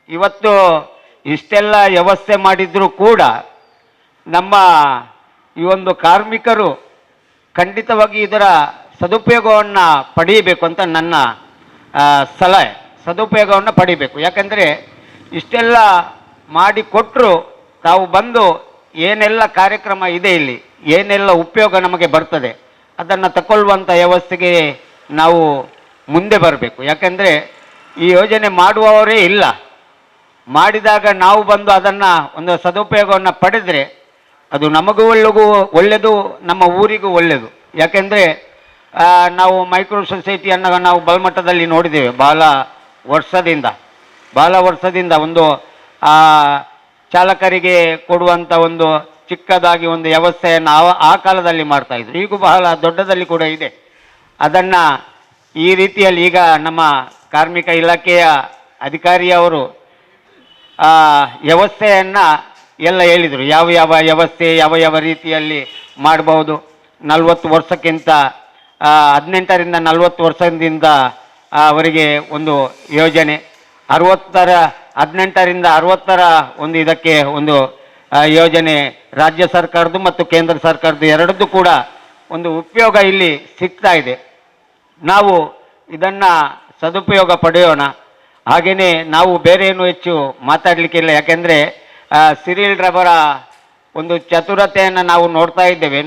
ಇವತ್ತು ಇಷ್ಟೆಲ್ಲ ವ್ಯವಸ್ಥೆ ಮಾಡಿದರೂ ಕೂಡ ನಮ್ಮ ಈ ಒಂದು ಕಾರ್ಮಿಕರು ಖಂಡಿತವಾಗಿ ಇದರ ಸದುಪಯೋಗವನ್ನು ಪಡೆಯಬೇಕು ಅಂತ ನನ್ನ ಸಲಹೆ. ಸದುಪಯೋಗವನ್ನು ಪಡಿಬೇಕು. ಯಾಕಂದರೆ ಇಷ್ಟೆಲ್ಲ ಮಾಡಿಕೊಟ್ಟರು ತಾವು ಬಂದು ಏನೆಲ್ಲ ಕಾರ್ಯಕ್ರಮ ಇದೆ ಇಲ್ಲಿ, ಏನೆಲ್ಲ ಉಪಯೋಗ ನಮಗೆ ಬರ್ತದೆ ಅದನ್ನು ತಗೊಳ್ಳುವಂಥ ವ್ಯವಸ್ಥೆಗೆ ನಾವು ಮುಂದೆ ಬರಬೇಕು. ಯಾಕಂದರೆ ಈ ಯೋಜನೆ ಮಾಡುವವರೇ ಇಲ್ಲ. ಮಾಡಿದಾಗ ನಾವು ಬಂದು ಅದನ್ನು ಒಂದು ಸದುಪಯೋಗವನ್ನು ಪಡೆದರೆ ಅದು ನಮಗೂ ಒಳ್ಳೆಯದು, ನಮ್ಮ ಊರಿಗೂ ಒಳ್ಳೆಯದು. ಯಾಕೆಂದರೆ ನಾವು ಮೈಕ್ರೋ ಸೊಸೈಟಿಯನ್ನು ನಾವು ಬಲಮಟ್ಟದಲ್ಲಿ ನೋಡಿದ್ದೇವೆ ಬಹಳ ವರ್ಷದಿಂದ ಒಂದು ಚಾಲಕರಿಗೆ ಕೊಡುವಂಥ ಒಂದು ಚಿಕ್ಕದಾಗಿ ಒಂದು ವ್ಯವಸ್ಥೆಯನ್ನು ಆ ಕಾಲದಲ್ಲಿ ಮಾಡ್ತಾಯಿದ್ರು. ಈಗೂ ಬಹಳ ದೊಡ್ಡದಲ್ಲಿ ಕೂಡ ಇದೆ. ಅದನ್ನು ಈ ರೀತಿಯಲ್ಲಿ ಈಗ ನಮ್ಮ ಕಾರ್ಮಿಕ ಇಲಾಖೆಯ ಅಧಿಕಾರಿಯವರು ವ್ಯವಸ್ಥೆಯನ್ನು ಎಲ್ಲ ಹೇಳಿದರು. ಯಾವ ವ್ಯವಸ್ಥೆ ಯಾವ ರೀತಿಯಲ್ಲಿ ಮಾಡಬಹುದು. 40 ವರ್ಷಕ್ಕಿಂತ 18ರಿಂದ 40 ವರ್ಷದಿಂದ ಅವರಿಗೆ ಒಂದು ಯೋಜನೆ, 18ರಿಂದ 60 ಒಂದು ಇದಕ್ಕೆ ಒಂದು ಯೋಜನೆ ರಾಜ್ಯ ಸರ್ಕಾರದ್ದು ಮತ್ತು ಕೇಂದ್ರ ಸರ್ಕಾರದ್ದು ಎರಡದ್ದು ಕೂಡ ಒಂದು ಉಪಯೋಗ ಇಲ್ಲಿ ಸಿಗ್ತಾ ಇದೆ. ನಾವು ಇದನ್ನು ಸದುಪಯೋಗ ಪಡೆಯೋಣ. ಹಾಗೆಯೇ ನಾವು ಬೇರೆ ಏನು ಹೆಚ್ಚು ಮಾತಾಡಲಿಕ್ಕಿಲ್ಲ. ಯಾಕೆಂದರೆ ಸಿರಿಲ್ರವರ ಒಂದು ಚತುರತೆಯನ್ನು ನಾವು ನೋಡ್ತಾ ಇದ್ದೇವೆ.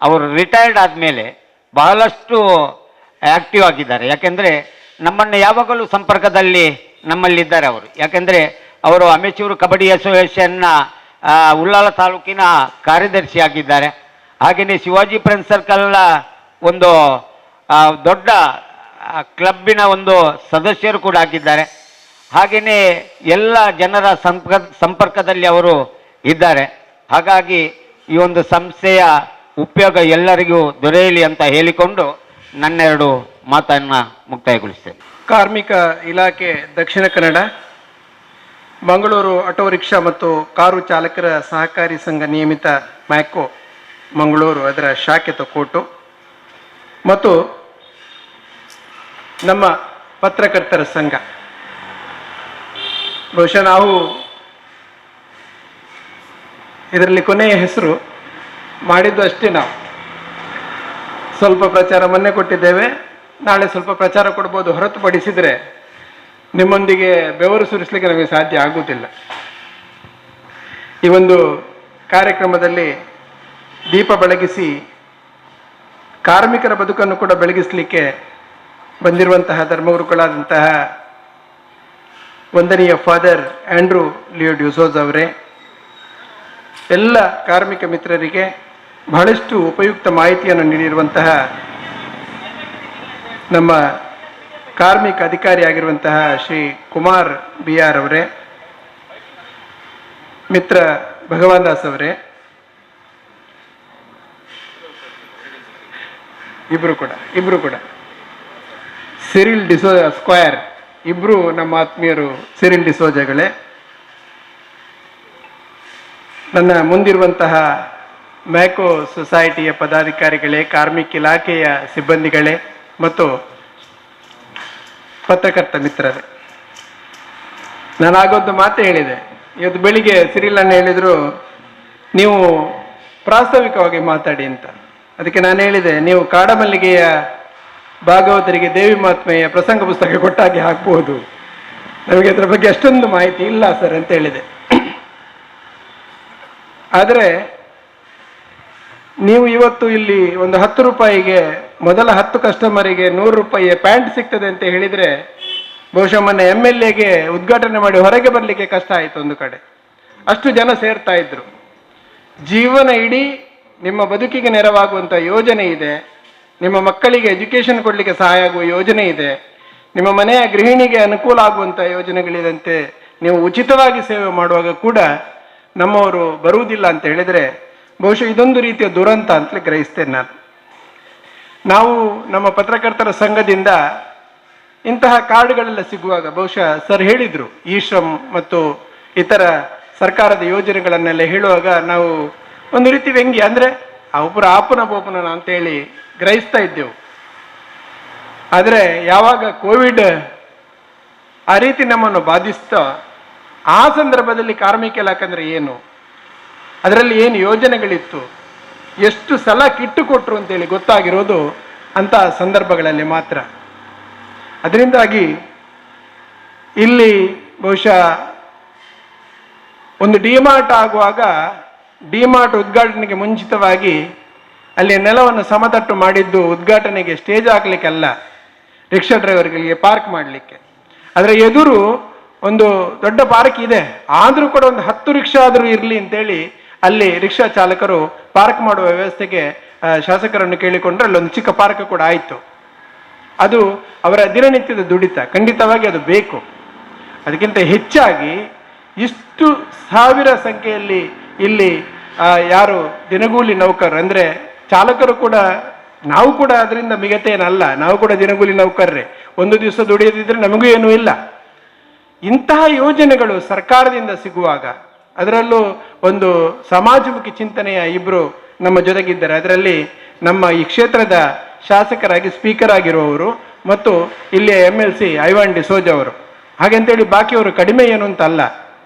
ಅವರು ರಿಟೈರ್ಡ್ ಆದಮೇಲೆ ಬಹಳಷ್ಟು ಆ್ಯಕ್ಟಿವ್ ಆಗಿದ್ದಾರೆ. ಯಾಕೆಂದರೆ ನಮ್ಮನ್ನು ಯಾವಾಗಲೂ ಸಂಪರ್ಕದಲ್ಲಿ ನಮ್ಮಲ್ಲಿದ್ದಾರೆ ಅವರು. ಯಾಕೆಂದರೆ ಅವರು ಅಮೆಚೂರು ಕಬಡ್ಡಿ ಅಸೋಸಿಯೇಷನ್ನ ಉಳ್ಳಾಲ ತಾಲೂಕಿನ ಕಾರ್ಯದರ್ಶಿಯಾಗಿದ್ದಾರೆ. ಹಾಗೆಯೇ ಶಿವಾಜಿ ಫ್ರೆಂಡ್ಸ್ ಸರ್ಕಲ್ನ ಒಂದು ದೊಡ್ಡ ಕ್ಲಬ್ಬಿನ ಒಂದು ಸದಸ್ಯರು ಕೂಡ ಆಗಿದ್ದಾರೆ. ಹಾಗೆಯೇ ಎಲ್ಲ ಜನರ ಸಂಪರ್ಕದಲ್ಲಿ ಅವರು ಇದ್ದಾರೆ. ಹಾಗಾಗಿ ಈ ಒಂದು ಸಂಸ್ಥೆಯ ಉಪಯೋಗ ಎಲ್ಲರಿಗೂ ದೊರೆಯಲಿ ಅಂತ ಹೇಳಿಕೊಂಡು ನನ್ನೆರಡು ಮಾತನ್ನು ಮುಕ್ತಾಯಗೊಳಿಸ್ತೇನೆ. ಕಾರ್ಮಿಕ ಇಲಾಖೆ ದಕ್ಷಿಣ ಕನ್ನಡ, ಮಂಗಳೂರು ಆಟೋ ರಿಕ್ಷಾ ಮತ್ತು ಕಾರು ಚಾಲಕರ ಸಹಕಾರಿ ಸಂಘ ನಿಯಮಿತ ಮ್ಯಾಕೋ ಮಂಗಳೂರು ಅದರ ಶಾಖೆ ತೊಕ್ಕೋಟು ಮತ್ತು ನಮ್ಮ ಪತ್ರಕರ್ತರ ಸಂಘ, ಬಹುಶಃ ನಾವು ಇದರಲ್ಲಿ ಕೊನೆಯ ಹೆಸರು ಮಾಡಿದ್ದು ಅಷ್ಟೇ. ನಾವು ಸ್ವಲ್ಪ ಪ್ರಚಾರ ಮೊನ್ನೆ ಕೊಟ್ಟಿದ್ದೇವೆ, ನಾಳೆ ಸ್ವಲ್ಪ ಪ್ರಚಾರ ಕೊಡ್ಬೋದು. ಹೊರತುಪಡಿಸಿದರೆ ನಿಮ್ಮೊಂದಿಗೆ ಬೆವರು ಸುರಿಸಲಿಕ್ಕೆ ನಮಗೆ ಸಾಧ್ಯ ಆಗುವುದಿಲ್ಲ. ಈ ಒಂದು ಕಾರ್ಯಕ್ರಮದಲ್ಲಿ ದೀಪ ಬೆಳಗಿಸಿ ಕಾರ್ಮಿಕರ ಬದುಕನ್ನು ಕೂಡ ಬೆಳಗಿಸಲಿಕ್ಕೆ ಬಂದಿರುವಂತಹ ಧರ್ಮಗುರುಗಳಾದಂತಹ ವಂದನೀಯ ಫಾದರ್ ಆಂಡ್ರೂ ಲಿಯೋ ಡಿಸೋಜ ಅವರೇ, ಎಲ್ಲ ಕಾರ್ಮಿಕ ಮಿತ್ರರಿಗೆ ಬಹಳಷ್ಟು ಉಪಯುಕ್ತ ಮಾಹಿತಿಯನ್ನು ನೀಡಿರುವಂತಹ ನಮ್ಮ ಕಾರ್ಮಿಕ ಅಧಿಕಾರಿಯಾಗಿರುವಂತಹ ಶ್ರೀ ಕುಮಾರ್ BR ಅವರೇ, ಮಿತ್ರ ಭಗವಾನ್ ದಾಸ್ ಅವರೇ, ಇಬ್ರು ಕೂಡ ಸಿರಿಲ್ ಡಿಸೋಜ ಸ್ಕ್ವಯರ್, ಇಬ್ರು ನಮ್ಮ ಆತ್ಮೀಯರು ಸಿರಿಲ್ ಡಿಸೋಜಗಳೇ, ನನ್ನ ಮುಂದಿರುವಂತಹ ಮ್ಯಾಕೋ ಸೊಸೈಟಿಯ ಪದಾಧಿಕಾರಿಗಳೇ, ಕಾರ್ಮಿಕ ಇಲಾಖೆಯ ಸಿಬ್ಬಂದಿಗಳೇ ಮತ್ತು ಪತ್ರಕರ್ತ ಮಿತ್ರರೇ, ನಾನು ಆಗೊಂದು ಮಾತು ಹೇಳಿದೆ. ಇವತ್ತು ಬೆಳಿಗ್ಗೆ ಸಿರಿಲನ್ನು ಹೇಳಿದ್ರು ನೀವು ಪ್ರಾಸ್ತಾವಿಕವಾಗಿ ಮಾತಾಡಿ ಅಂತ. ಅದಕ್ಕೆ ನಾನು ಹೇಳಿದೆ, ನೀವು ಕಾಡಮಲ್ಲಿಗೆಯ ಭಾಗವತರಿಗೆ ದೇವಿ ಮಹಾತ್ಮೆಯ ಪ್ರಸಂಗ ಪುಸ್ತಕ ಕೊಟ್ಟಾಗೆ ಹಾಕ್ಬೋದು, ನಮಗೆ ಅದರ ಬಗ್ಗೆ ಅಷ್ಟೊಂದು ಮಾಹಿತಿ ಇಲ್ಲ ಸರ್ ಅಂತ ಹೇಳಿದೆ. ಆದರೆ ನೀವು ಇವತ್ತು ಇಲ್ಲಿ ಒಂದು 10 ರೂಪಾಯಿಗೆ ಮೊದಲ 10 ಕಸ್ಟಮರಿಗೆ 100 ರೂಪಾಯಿಯ ಪ್ಯಾಂಟ್ ಸಿಗ್ತದೆ ಅಂತ ಹೇಳಿದರೆ, ಬಹುಶಃ ಮೊನ್ನೆ MLAಗೆ ಉದ್ಘಾಟನೆ ಮಾಡಿ ಹೊರಗೆ ಬರಲಿಕ್ಕೆ ಕಷ್ಟ ಆಯಿತು. ಒಂದು ಕಡೆ ಅಷ್ಟು ಜನ ಸೇರ್ತಾ ಇದ್ರು. ಜೀವನ ಇಡೀ ನಿಮ್ಮ ಬದುಕಿಗೆ ನೆರವಾಗುವಂಥ ಯೋಜನೆ ಇದೆ, ನಿಮ್ಮ ಮಕ್ಕಳಿಗೆ ಎಜುಕೇಷನ್ ಕೊಡಲಿಕ್ಕೆ ಸಹಾಯ ಆಗುವ ಯೋಜನೆ ಇದೆ, ನಿಮ್ಮ ಮನೆಯ ಗೃಹಿಣಿಗೆ ಅನುಕೂಲ ಆಗುವಂಥ ಯೋಜನೆಗಳಿದಂತೆ ನೀವು ಉಚಿತವಾಗಿ ಸೇವೆ ಮಾಡುವಾಗ ಕೂಡ ನಮ್ಮವರು ಬರುವುದಿಲ್ಲ ಅಂತ ಹೇಳಿದರೆ, ಬಹುಶಃ ಇದೊಂದು ರೀತಿಯ ದುರಂತ ಅಂತಲೇ ಗ್ರಹಿಸ್ತೇನೆ ನಾನು. ನಾವು ನಮ್ಮ ಪತ್ರಕರ್ತರ ಸಂಘದಿಂದ ಇಂತಹ ಕಾರ್ಡ್ಗಳೆಲ್ಲ ಸಿಗುವಾಗ ಬಹುಶಃ ಸರ್ ಹೇಳಿದರು, ಇ ಶ್ರಮ್ ಮತ್ತು ಇತರ ಸರ್ಕಾರದ ಯೋಜನೆಗಳನ್ನೆಲ್ಲ ಹೇಳುವಾಗ ನಾವು ಒಂದು ರೀತಿ ವ್ಯಂಗ್ಯ, ಅಂದರೆ ಒಬ್ಬರು ಆಪನ ಬೋಪನ ಅಂತೇಳಿ ಗ್ರಹಿಸ್ತಾ ಇದ್ದೆವು. ಆದರೆ ಯಾವಾಗ ಕೋವಿಡ್ ಆ ರೀತಿ ನಮ್ಮನ್ನು ಬಾಧಿಸ್ತೋ ಆ ಸಂದರ್ಭದಲ್ಲಿ ಕಾರ್ಮಿಕ ಇಲಾಖೆ ಅಂದರೆ ಏನು, ಅದರಲ್ಲಿ ಏನು ಯೋಜನೆಗಳಿತ್ತು, ಎಷ್ಟು ಸಲ ಕಿಟ್ಟು ಕೊಟ್ಟರು ಅಂತೇಳಿ ಗೊತ್ತಾಗಿರೋದು ಅಂತಹ ಸಂದರ್ಭಗಳಲ್ಲಿ ಮಾತ್ರ. ಅದರಿಂದಾಗಿ ಇಲ್ಲಿ ಬಹುಶಃ ಒಂದು ಡಿಮಾರ್ಟ್ ಆಗುವಾಗ ಡಿಮಾರ್ಟ್ ಉದ್ಘಾಟನೆಗೆ ಮುಂಚಿತವಾಗಿ ಅಲ್ಲಿ ನೆಲವನ್ನು ಸಮತಟ್ಟು ಮಾಡಿದ್ದು ಉದ್ಘಾಟನೆಗೆ ಸ್ಟೇಜ್ ಹಾಕ್ಲಿಕ್ಕೆಲ್ಲ, ರಿಕ್ಷಾ ಡ್ರೈವರ್ಗಳಿಗೆ ಪಾರ್ಕ್ ಮಾಡಲಿಕ್ಕೆ. ಅದರ ಎದುರು ಒಂದು ದೊಡ್ಡ ಪಾರ್ಕ್ ಇದೆ, ಆದರೂ ಕೂಡ ಒಂದು 10 ರಿಕ್ಷಾ ಆದರೂ ಇರಲಿ ಅಂತೇಳಿ ಅಲ್ಲಿ ರಿಕ್ಷಾ ಚಾಲಕರು ಪಾರ್ಕ್ ಮಾಡುವ ವ್ಯವಸ್ಥೆಗೆ ಶಾಸಕರನ್ನು ಕೇಳಿಕೊಂಡ್ರೆ ಅಲ್ಲೊಂದು ಚಿಕ್ಕ ಪಾರ್ಕ್ ಕೂಡ ಆಯಿತು. ಅದು ಅವರ ದಿನನಿತ್ಯದ ದುಡಿತ, ಖಂಡಿತವಾಗಿ ಅದು ಬೇಕು. ಅದಕ್ಕಿಂತ ಹೆಚ್ಚಾಗಿ ಇಷ್ಟು ಸಾವಿರ ಸಂಖ್ಯೆಯಲ್ಲಿ ಇಲ್ಲಿ ಯಾರು ದಿನಗೂಲಿ ನೌಕರರು, ಅಂದರೆ ಚಾಲಕರು ಕೂಡ, ನಾವು ಕೂಡ ಅದರಿಂದ ಮಿಗತೇನಲ್ಲ, ನಾವು ಕೂಡ ದಿನಗೂಲಿ ನೌಕರರೇ, ಒಂದು ದಿವಸ ದುಡಿಯದಿದ್ರೆ ನಮಗೂ ಏನೂ ಇಲ್ಲ. ಇಂತಹ ಯೋಜನೆಗಳು ಸರ್ಕಾರದಿಂದ ಸಿಗುವಾಗ, ಅದರಲ್ಲೂ ಒಂದು ಸಮಾಜಮುಖಿ ಚಿಂತನೆಯ ಇಬ್ಬರು ನಮ್ಮ ಜೊತೆಗಿದ್ದಾರೆ. ಅದರಲ್ಲಿ ನಮ್ಮ ಈ ಕ್ಷೇತ್ರದ ಶಾಸಕರಾಗಿ ಸ್ಪೀಕರ್ ಆಗಿರುವವರು ಮತ್ತು ಇಲ್ಲಿಯ MLC ಐವಾನ್ ಡಿಸೋಜ ಅವರು. ಹಾಗೆಂತೇಳಿ ಬಾಕಿಯವರು ಕಡಿಮೆ ಏನು ಅಂತ ಅಲ್ಲ,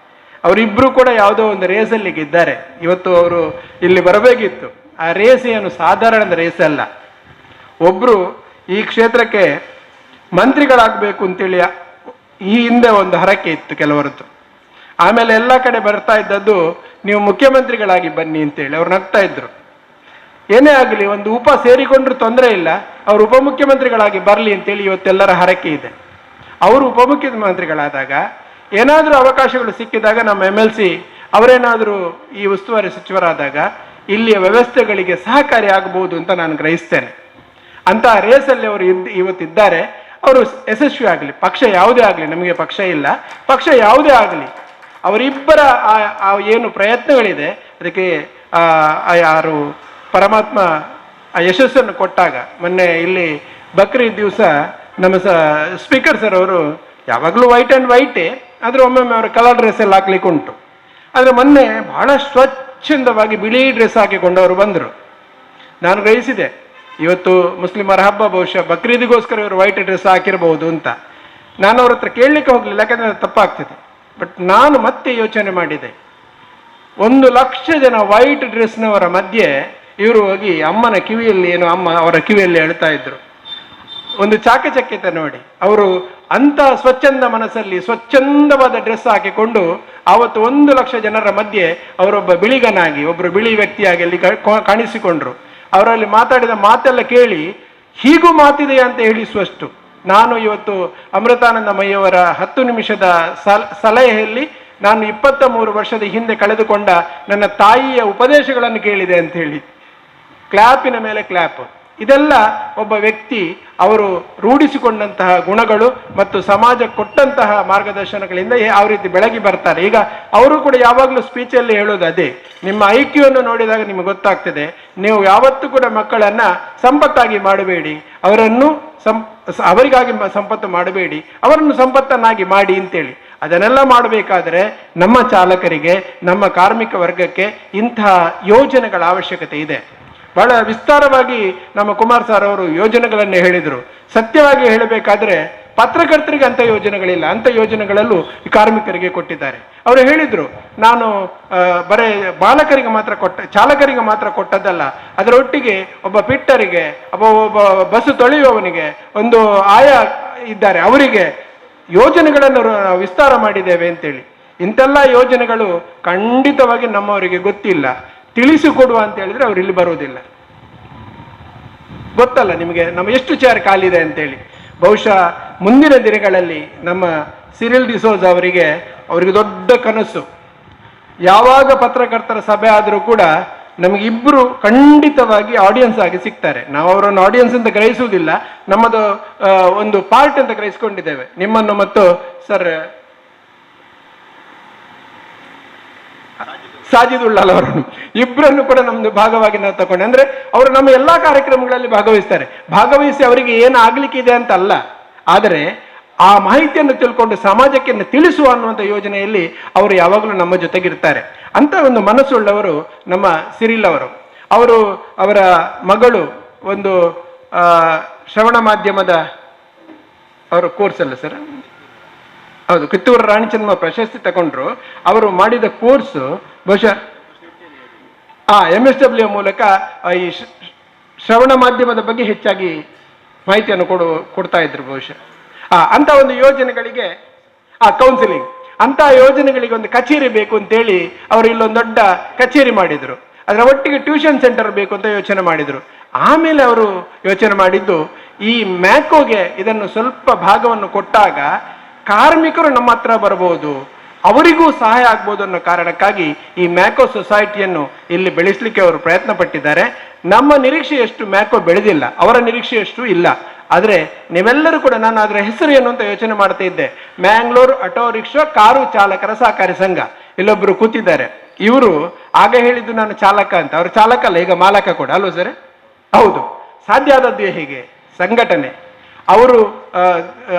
ಅವರಿಬ್ಬರು ಕೂಡ ಯಾವುದೋ ಒಂದು ರೇಸಲ್ಲಿ ಗೆದ್ದಾರೆ. ಇವತ್ತು ಅವರು ಇಲ್ಲಿ ಬರಬೇಕಿತ್ತು. ಆ ರೇಸ್ ಏನು ಸಾಧಾರಣದ ರೇಸ್ ಅಲ್ಲ. ಒಬ್ಬರು ಈ ಕ್ಷೇತ್ರಕ್ಕೆ ಮಂತ್ರಿಗಳಾಗಬೇಕು ಅಂತೇಳಿ ಈ ಹಿಂದೆ ಒಂದು ಹರಕೆ ಇತ್ತು ಕೆಲವರದ್ದು. ಆಮೇಲೆ ಎಲ್ಲ ಕಡೆ ಬರ್ತಾ ಇದ್ದದ್ದು ನೀವು ಮುಖ್ಯಮಂತ್ರಿಗಳಾಗಿ ಬನ್ನಿ ಅಂತೇಳಿ ಅವ್ರು ನಗ್ತಾ ಇದ್ರು. ಏನೇ ಆಗಲಿ, ಒಂದು ಸೇರಿಕೊಂಡ್ರೂ ತೊಂದರೆ ಇಲ್ಲ, ಅವರು ಉಪಮುಖ್ಯಮಂತ್ರಿಗಳಾಗಿ ಬರಲಿ ಅಂತೇಳಿ ಇವತ್ತೆಲ್ಲರ ಹರಕೆ ಇದೆ. ಅವರು ಉಪಮುಖ್ಯಮಂತ್ರಿಗಳಾದಾಗ ಏನಾದರೂ ಅವಕಾಶಗಳು ಸಿಕ್ಕಿದಾಗ ನಮ್ಮ MLC ಅವರೇನಾದರೂ ಈ ಉಸ್ತುವಾರಿ ಸಚಿವರಾದಾಗ ಇಲ್ಲಿಯ ವ್ಯವಸ್ಥೆಗಳಿಗೆ ಸಹಕಾರಿ ಆಗಬಹುದು ಅಂತ ನಾನು ಗ್ರಹಿಸ್ತೇನೆ. ಅಂತಹ ರೇಸಲ್ಲಿ ಅವರು ಇವತ್ತಿದ್ದಾರೆ. ಅವರು ಯಶಸ್ವಿ ಆಗಲಿ. ಪಕ್ಷ ಯಾವುದೇ ಆಗಲಿ, ನಮಗೆ ಪಕ್ಷ ಇಲ್ಲ, ಪಕ್ಷ ಯಾವುದೇ ಆಗಲಿ, ಅವರಿಬ್ಬರ ಆ ಏನು ಪ್ರಯತ್ನಗಳಿದೆ ಅದಕ್ಕೆ ಯಾರು ಪರಮಾತ್ಮ ಆ ಯಶಸ್ಸನ್ನು ಕೊಟ್ಟಾಗ, ಮೊನ್ನೆ ಇಲ್ಲಿ ಬಕ್ರೀದ್ ದಿವಸ ನಮ್ಮ ಸ್ಪೀಕರ್ ಸರ್ ಅವರು ಯಾವಾಗಲೂ ವೈಟ್ ಆ್ಯಂಡ್ ವೈಟೇ, ಆದರೆ ಒಮ್ಮೊಮ್ಮೆ ಅವರು ಕಲರ್ ಡ್ರೆಸ್ ಎಲ್ಲ ಹಾಕ್ಲಿಕ್ಕೆ ಉಂಟು. ಆದರೆ ಮೊನ್ನೆ ಬಹಳ ಸ್ವಚ್ಛಂದವಾಗಿ ಬಿಳಿ ಡ್ರೆಸ್ ಹಾಕಿಕೊಂಡು ಅವರು ಬಂದರು. ನಾನು ಗ್ರಹಿಸಿದೆ ಇವತ್ತು ಮುಸ್ಲಿಮರ ಹಬ್ಬ, ಬಹುಶಃ ಬಕ್ರೀದಿಗೋಸ್ಕರ ಇವರು ವೈಟ್ ಡ್ರೆಸ್ ಹಾಕಿರಬಹುದು ಅಂತ. ನಾನು ಅವ್ರ ಹತ್ರ ಕೇಳಲಿಕ್ಕೆ ಹೋಗಲಿಲ್ಲ, ಯಾಕಂದರೆ ಅದು ತಪ್ಪಾಗ್ತದೆ. ಬಟ್ ನಾನು ಮತ್ತೆ ಯೋಚನೆ ಮಾಡಿದೆ, 1,00,000 ಜನ ವೈಟ್ ಡ್ರೆಸ್ನವರ ಮಧ್ಯೆ ಇವರು ಹೋಗಿ ಅಮ್ಮನ ಕಿವಿಯಲ್ಲಿ ಏನು ಅಮ್ಮ ಅವರ ಕಿವಿಯಲ್ಲಿ ಹೇಳ್ತಾ ಇದ್ರು. ಒಂದು ಚಾಕಚಕ್ಯತೆ ನೋಡಿ. ಅವರು ಅಂತ ಸ್ವಚ್ಛಂದ ಮನಸ್ಸಲ್ಲಿ ಸ್ವಚ್ಛಂದವಾದ ಡ್ರೆಸ್ ಹಾಕಿಕೊಂಡು ಆವತ್ತು 1,00,000 ಜನರ ಮಧ್ಯೆ ಅವರೊಬ್ಬ ಬಿಳಿಗನಾಗಿ, ಒಬ್ಬರು ಬಿಳಿ ವ್ಯಕ್ತಿಯಾಗಿ ಅಲ್ಲಿ ಕಾಣಿಸಿಕೊಂಡ್ರು. ಅವರಲ್ಲಿ ಮಾತಾಡಿದ ಮಾತೆಲ್ಲ ಕೇಳಿ ಹೀಗೂ ಮಾತಿದೆ ಅಂತ ಹೇಳಿಸುವಷ್ಟು ನಾನು ಇವತ್ತು ಅಮೃತಾನಂದ ಮಯ್ಯವರ 10 ನಿಮಿಷದ ಸಲಹೆಯಲ್ಲಿ ನಾನು 23 ವರ್ಷದ ಹಿಂದೆ ಕಳೆದುಕೊಂಡ ನನ್ನ ತಾಯಿಯ ಉಪದೇಶಗಳನ್ನು ಕೇಳಿದೆ ಅಂತ ಹೇಳಿ ಕ್ಲಾಪಿನ ಮೇಲೆ ಕ್ಲಾಪ್. ಇದೆಲ್ಲ ಒಬ್ಬ ವ್ಯಕ್ತಿ ಅವರು ರೂಢಿಸಿಕೊಂಡಂತಹ ಗುಣಗಳು ಮತ್ತು ಸಮಾಜ ಕೊಟ್ಟಂತಹ ಮಾರ್ಗದರ್ಶನಗಳಿಂದ ಯಾವ ರೀತಿ ಬೆಳಗಿ ಬರ್ತಾರೆ. ಈಗ ಅವರು ಕೂಡ ಯಾವಾಗಲೂ ಸ್ಪೀಚಲ್ಲಿ ಹೇಳೋದು ಅದೇ, ನಿಮ್ಮ ಐಕ್ಯವನ್ನು ನೋಡಿದಾಗ ನಿಮಗೆ ಗೊತ್ತಾಗ್ತದೆ, ನೀವು ಯಾವತ್ತೂ ಕೂಡ ಮಕ್ಕಳನ್ನ ಸಂಪತ್ತಾಗಿ ಮಾಡಬೇಡಿ, ಅವರನ್ನು ಅವರಿಗಾಗಿ ಸಂಪತ್ತು ಮಾಡಬೇಡಿ, ಅವರನ್ನು ಸಂಪತ್ತನ್ನಾಗಿ ಮಾಡಿ ಅಂತೇಳಿ. ಅದನ್ನೆಲ್ಲ ಮಾಡಬೇಕಾದ್ರೆ ನಮ್ಮ ಚಾಲಕರಿಗೆ, ನಮ್ಮ ಕಾರ್ಮಿಕ ವರ್ಗಕ್ಕೆ ಇಂತಹ ಯೋಜನೆಗಳ ಅವಶ್ಯಕತೆ ಇದೆ. ಬಹಳ ವಿಸ್ತಾರವಾಗಿ ನಮ್ಮ ಕುಮಾರ್ ಸರ್ ಅವರು ಯೋಜನೆಗಳನ್ನು ಹೇಳಿದರು. ಸತ್ಯವಾಗಿ ಹೇಳಬೇಕಾದ್ರೆ ಪತ್ರಕರ್ತರಿಗೆ ಅಂಥ ಯೋಜನೆಗಳಿಲ್ಲ, ಅಂಥ ಯೋಜನೆಗಳಲ್ಲೂ ಈ ಕಾರ್ಮಿಕರಿಗೆ ಕೊಟ್ಟಿದ್ದಾರೆ. ಅವರು ಹೇಳಿದರು, ನಾನು ಬರೇ ಬಾಲಕರಿಗೆ ಮಾತ್ರ ಚಾಲಕರಿಗೆ ಮಾತ್ರ ಕೊಟ್ಟದ್ದಲ್ಲ, ಅದರೊಟ್ಟಿಗೆ ಒಬ್ಬ ಪಿಟ್ಟರಿಗೆ, ಒಬ್ಬ ಬಸ್ಸು ತೊಳೆಯುವವನಿಗೆ, ಒಂದು ಆಯಾ ಇದ್ದಾರೆ, ಅವರಿಗೆ ಯೋಜನೆಗಳನ್ನು ವಿಸ್ತಾರ ಮಾಡಿದ್ದೇವೆ ಅಂತೇಳಿ. ಇಂಥೆಲ್ಲ ಯೋಜನೆಗಳು ಖಂಡಿತವಾಗಿ ನಮ್ಮವರಿಗೆ ಗೊತ್ತಿಲ್ಲ. ತಿಳಿಸಿಕೊಡುವ ಅಂತ ಹೇಳಿದ್ರೆ ಅವ್ರು ಇಲ್ಲಿ ಬರುವುದಿಲ್ಲ. ಗೊತ್ತಲ್ಲ ನಿಮಗೆ ನಮ್ಮ ಎಷ್ಟು ಚೇರ್ ಖಾಲಿದೆ ಅಂತೇಳಿ. ಬಹುಶಃ ಮುಂದಿನ ದಿನಗಳಲ್ಲಿ ನಮ್ಮ ಸಿರಿಲ್ ಡಿಸೋಜ ಅವರಿಗೆ ದೊಡ್ಡ ಕನಸು, ಯಾವಾಗ ಪತ್ರಕರ್ತರ ಸಭೆ ಆದರೂ ಕೂಡ ನಮಗಿಬ್ಬರು ಖಂಡಿತವಾಗಿ ಆಡಿಯನ್ಸ್ ಆಗಿ ಸಿಗ್ತಾರೆ. ನಾವು ಅವರನ್ನು ಆಡಿಯನ್ಸ್ ಅಂತ ಗ್ರಹಿಸುವುದಿಲ್ಲ, ನಮ್ಮದು ಒಂದು ಪಾರ್ಟ್ ಅಂತ ಗ್ರಹಿಸ್ಕೊಂಡಿದ್ದೇವೆ. ನಿಮ್ಮನ್ನು ಮತ್ತು ಸರ್ ಸಾಜಿದುಳ್ಳಾಲ್ ಅವರನ್ನು ಇಬ್ಬರನ್ನು ಕೂಡ ನಮ್ದು ಭಾಗವಾಗಿ ನಾವು ತಗೊಂಡೆ. ಅಂದ್ರೆ ಅವರು ನಮ್ಮ ಎಲ್ಲಾ ಕಾರ್ಯಕ್ರಮಗಳಲ್ಲಿ ಭಾಗವಹಿಸ್ತಾರೆ. ಭಾಗವಹಿಸಿ ಅವರಿಗೆ ಏನು ಆಗ್ಲಿಕ್ಕೆ ಇದೆ ಅಂತ ಅಲ್ಲ, ಆದರೆ ಆ ಮಾಹಿತಿಯನ್ನು ತಿಳ್ಕೊಂಡು ಸಮಾಜಕ್ಕೆ ತಿಳಿಸುವ ಅನ್ನುವಂಥ ಯೋಜನೆಯಲ್ಲಿ ಅವರು ಯಾವಾಗಲೂ ನಮ್ಮ ಜೊತೆಗಿರ್ತಾರೆ. ಅಂತ ಒಂದು ಮನಸ್ಸುಳ್ಳವರು ನಮ್ಮ ಸಿರಿಲ್ ಅವರು. ಅವರ ಮಗಳು ಒಂದು ಶ್ರವಣ ಮಾಧ್ಯಮದ ಅವರ ಕೋರ್ಸ್ ಅಲ್ಲ ಸರ್, ಹೌದು, ಕಿತ್ತೂರು ರಾಣಿ ಚೆನ್ನಮ್ಮ ಪ್ರಶಸ್ತಿ ತಗೊಂಡ್ರು. ಅವರು ಮಾಡಿದ ಕೋರ್ಸ್ ಬಹುಶಃ MSW ಮೂಲಕ ಈ ಶ್ರವಣ ಮಾಧ್ಯಮದ ಬಗ್ಗೆ ಹೆಚ್ಚಾಗಿ ಮಾಹಿತಿಯನ್ನು ಕೊಡ್ತಾ ಇದ್ರು ಬಹುಶಃ. ಅಂತ ಒಂದು ಯೋಜನೆಗಳಿಗೆ ಕೌನ್ಸಿಲಿಂಗ್, ಅಂತ ಯೋಜನೆಗಳಿಗೆ ಒಂದು ಕಚೇರಿ ಬೇಕು ಅಂತೇಳಿ ಅವರು ಇಲ್ಲೊಂದು ದೊಡ್ಡ ಕಚೇರಿ ಮಾಡಿದ್ರು. ಅದರ ಒಟ್ಟಿಗೆ ಟ್ಯೂಷನ್ ಸೆಂಟರ್ ಬೇಕು ಅಂತ ಯೋಚನೆ ಮಾಡಿದ್ರು. ಆಮೇಲೆ ಅವರು ಯೋಚನೆ ಮಾಡಿದ್ದು, ಈ ಮ್ಯಾಕೋಗೆ ಇದನ್ನು ಸ್ವಲ್ಪ ಭಾಗವನ್ನು ಕೊಟ್ಟಾಗ ಕಾರ್ಮಿಕರು ನಮ್ಮ ಹತ್ರ ಬರಬಹುದು, ಅವರಿಗೂ ಸಹಾಯ ಆಗ್ಬೋದು ಅನ್ನೋ ಕಾರಣಕ್ಕಾಗಿ ಈ ಮ್ಯಾಕೋ ಸೊಸೈಟಿಯನ್ನು ಇಲ್ಲಿ ಬೆಳೆಸಲಿಕ್ಕೆ ಅವರು ಪ್ರಯತ್ನ ಪಟ್ಟಿದ್ದಾರೆ. ನಮ್ಮ ನಿರೀಕ್ಷೆಯಷ್ಟು ಮ್ಯಾಕೋ ಬೆಳೆದಿಲ್ಲ, ಅವರ ನಿರೀಕ್ಷೆಯಷ್ಟು ಇಲ್ಲ. ಆದರೆ ನೀವೆಲ್ಲರೂ ಕೂಡ, ನಾನು ಅದರ ಹೆಸರು ಏನು ಅಂತ ಯೋಚನೆ ಮಾಡ್ತಾ ಇದ್ದೆ, ಮ್ಯಾಂಗ್ಳೂರ್ ಆಟೋ ರಿಕ್ಷಾ ಕಾರು ಚಾಲಕರ ಸಹಕಾರಿ ಸಂಘ. ಇಲ್ಲೊಬ್ರು ಕೂತಿದ್ದಾರೆ, ಇವರು ಆಗ ಹೇಳಿದ್ದು ನಾನು ಚಾಲಕ ಅಂತ, ಅವರು ಚಾಲಕ ಅಲ್ಲ, ಈಗ ಮಾಲಕ ಕೂಡ ಅಲ್ವ ಸರ್? ಹೌದು. ಸಾಧ್ಯ ಆದದ್ದು ಹೇಗೆ? ಸಂಘಟನೆ. ಅವರು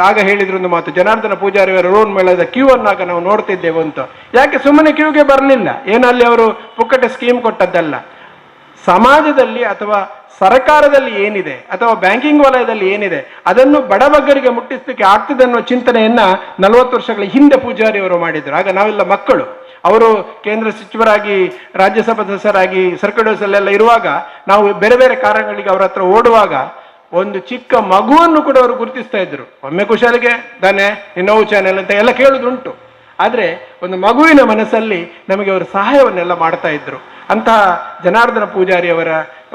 ಆಗ ಹೇಳಿದ್ರು ಒಂದು ಮಾತು, ಜನಾರ್ದನ ಪೂಜಾರಿ ಅವರ ರೋಡ್ ಮೇಳದ ಕ್ಯೂ ಅನ್ನಾಗ ನಾವು ನೋಡ್ತಿದ್ದೇವೆ ಅಂತ. ಯಾಕೆ ಸುಮ್ಮನೆ ಕ್ಯೂಗೆ ಬರಲಿಲ್ಲ, ಏನಲ್ಲಿ ಅವರು ಪುಕ್ಕಟ ಸ್ಕೀಮ್ ಕೊಟ್ಟದ್ದಲ್ಲ. ಸಮಾಜದಲ್ಲಿ ಅಥವಾ ಸರ್ಕಾರದಲ್ಲಿ ಏನಿದೆ ಅಥವಾ ಬ್ಯಾಂಕಿಂಗ್ ವಲಯದಲ್ಲಿ ಏನಿದೆ ಅದನ್ನು ಬಡಬಗ್ಗರಿಗೆ ಮುಟ್ಟಿಸಲಿಕ್ಕೆ ಆಗ್ತದೆ ಅನ್ನೋ ಚಿಂತನೆಯನ್ನ 40 ವರ್ಷಗಳ ಹಿಂದೆ ಪೂಜಾರಿ ಅವರು ಮಾಡಿದ್ರು. ಆಗ ನಾವೆಲ್ಲ ಮಕ್ಕಳು. ಅವರು ಕೇಂದ್ರ ಸಚಿವರಾಗಿ, ರಾಜ್ಯಸಭಾ ಸದಸ್ಯರಾಗಿ, ಸರ್ಕಲ್ ಹೌಸಲ್ಲೆಲ್ಲ ಇರುವಾಗ ನಾವು ಬೇರೆ ಬೇರೆ ಕಾರಣಗಳಿಗೆ ಅವರ ಹತ್ರ ಓಡುವಾಗ ಒಂದು ಚಿಕ್ಕ ಮಗುವನ್ನು ಕೂಡ ಅವರು ಗುರುತಿಸ್ತಾ ಇದ್ರು. ಒಮ್ಮೆ ಕುಶಾಲಿಗೆ ದಾನೆ ಇನ್ನೋವು ಚಾನೆಲ್ ಅಂತ ಎಲ್ಲ ಕೇಳುದುಂಟು, ಆದರೆ ಒಂದು ಮಗುವಿನ ಮನಸ್ಸಲ್ಲಿ ನಮಗೆ ಅವರು ಸಹಾಯವನ್ನೆಲ್ಲ ಮಾಡ್ತಾ ಇದ್ರು. ಅಂತಹ ಜನಾರ್ದನ ಪೂಜಾರಿ ಅವರ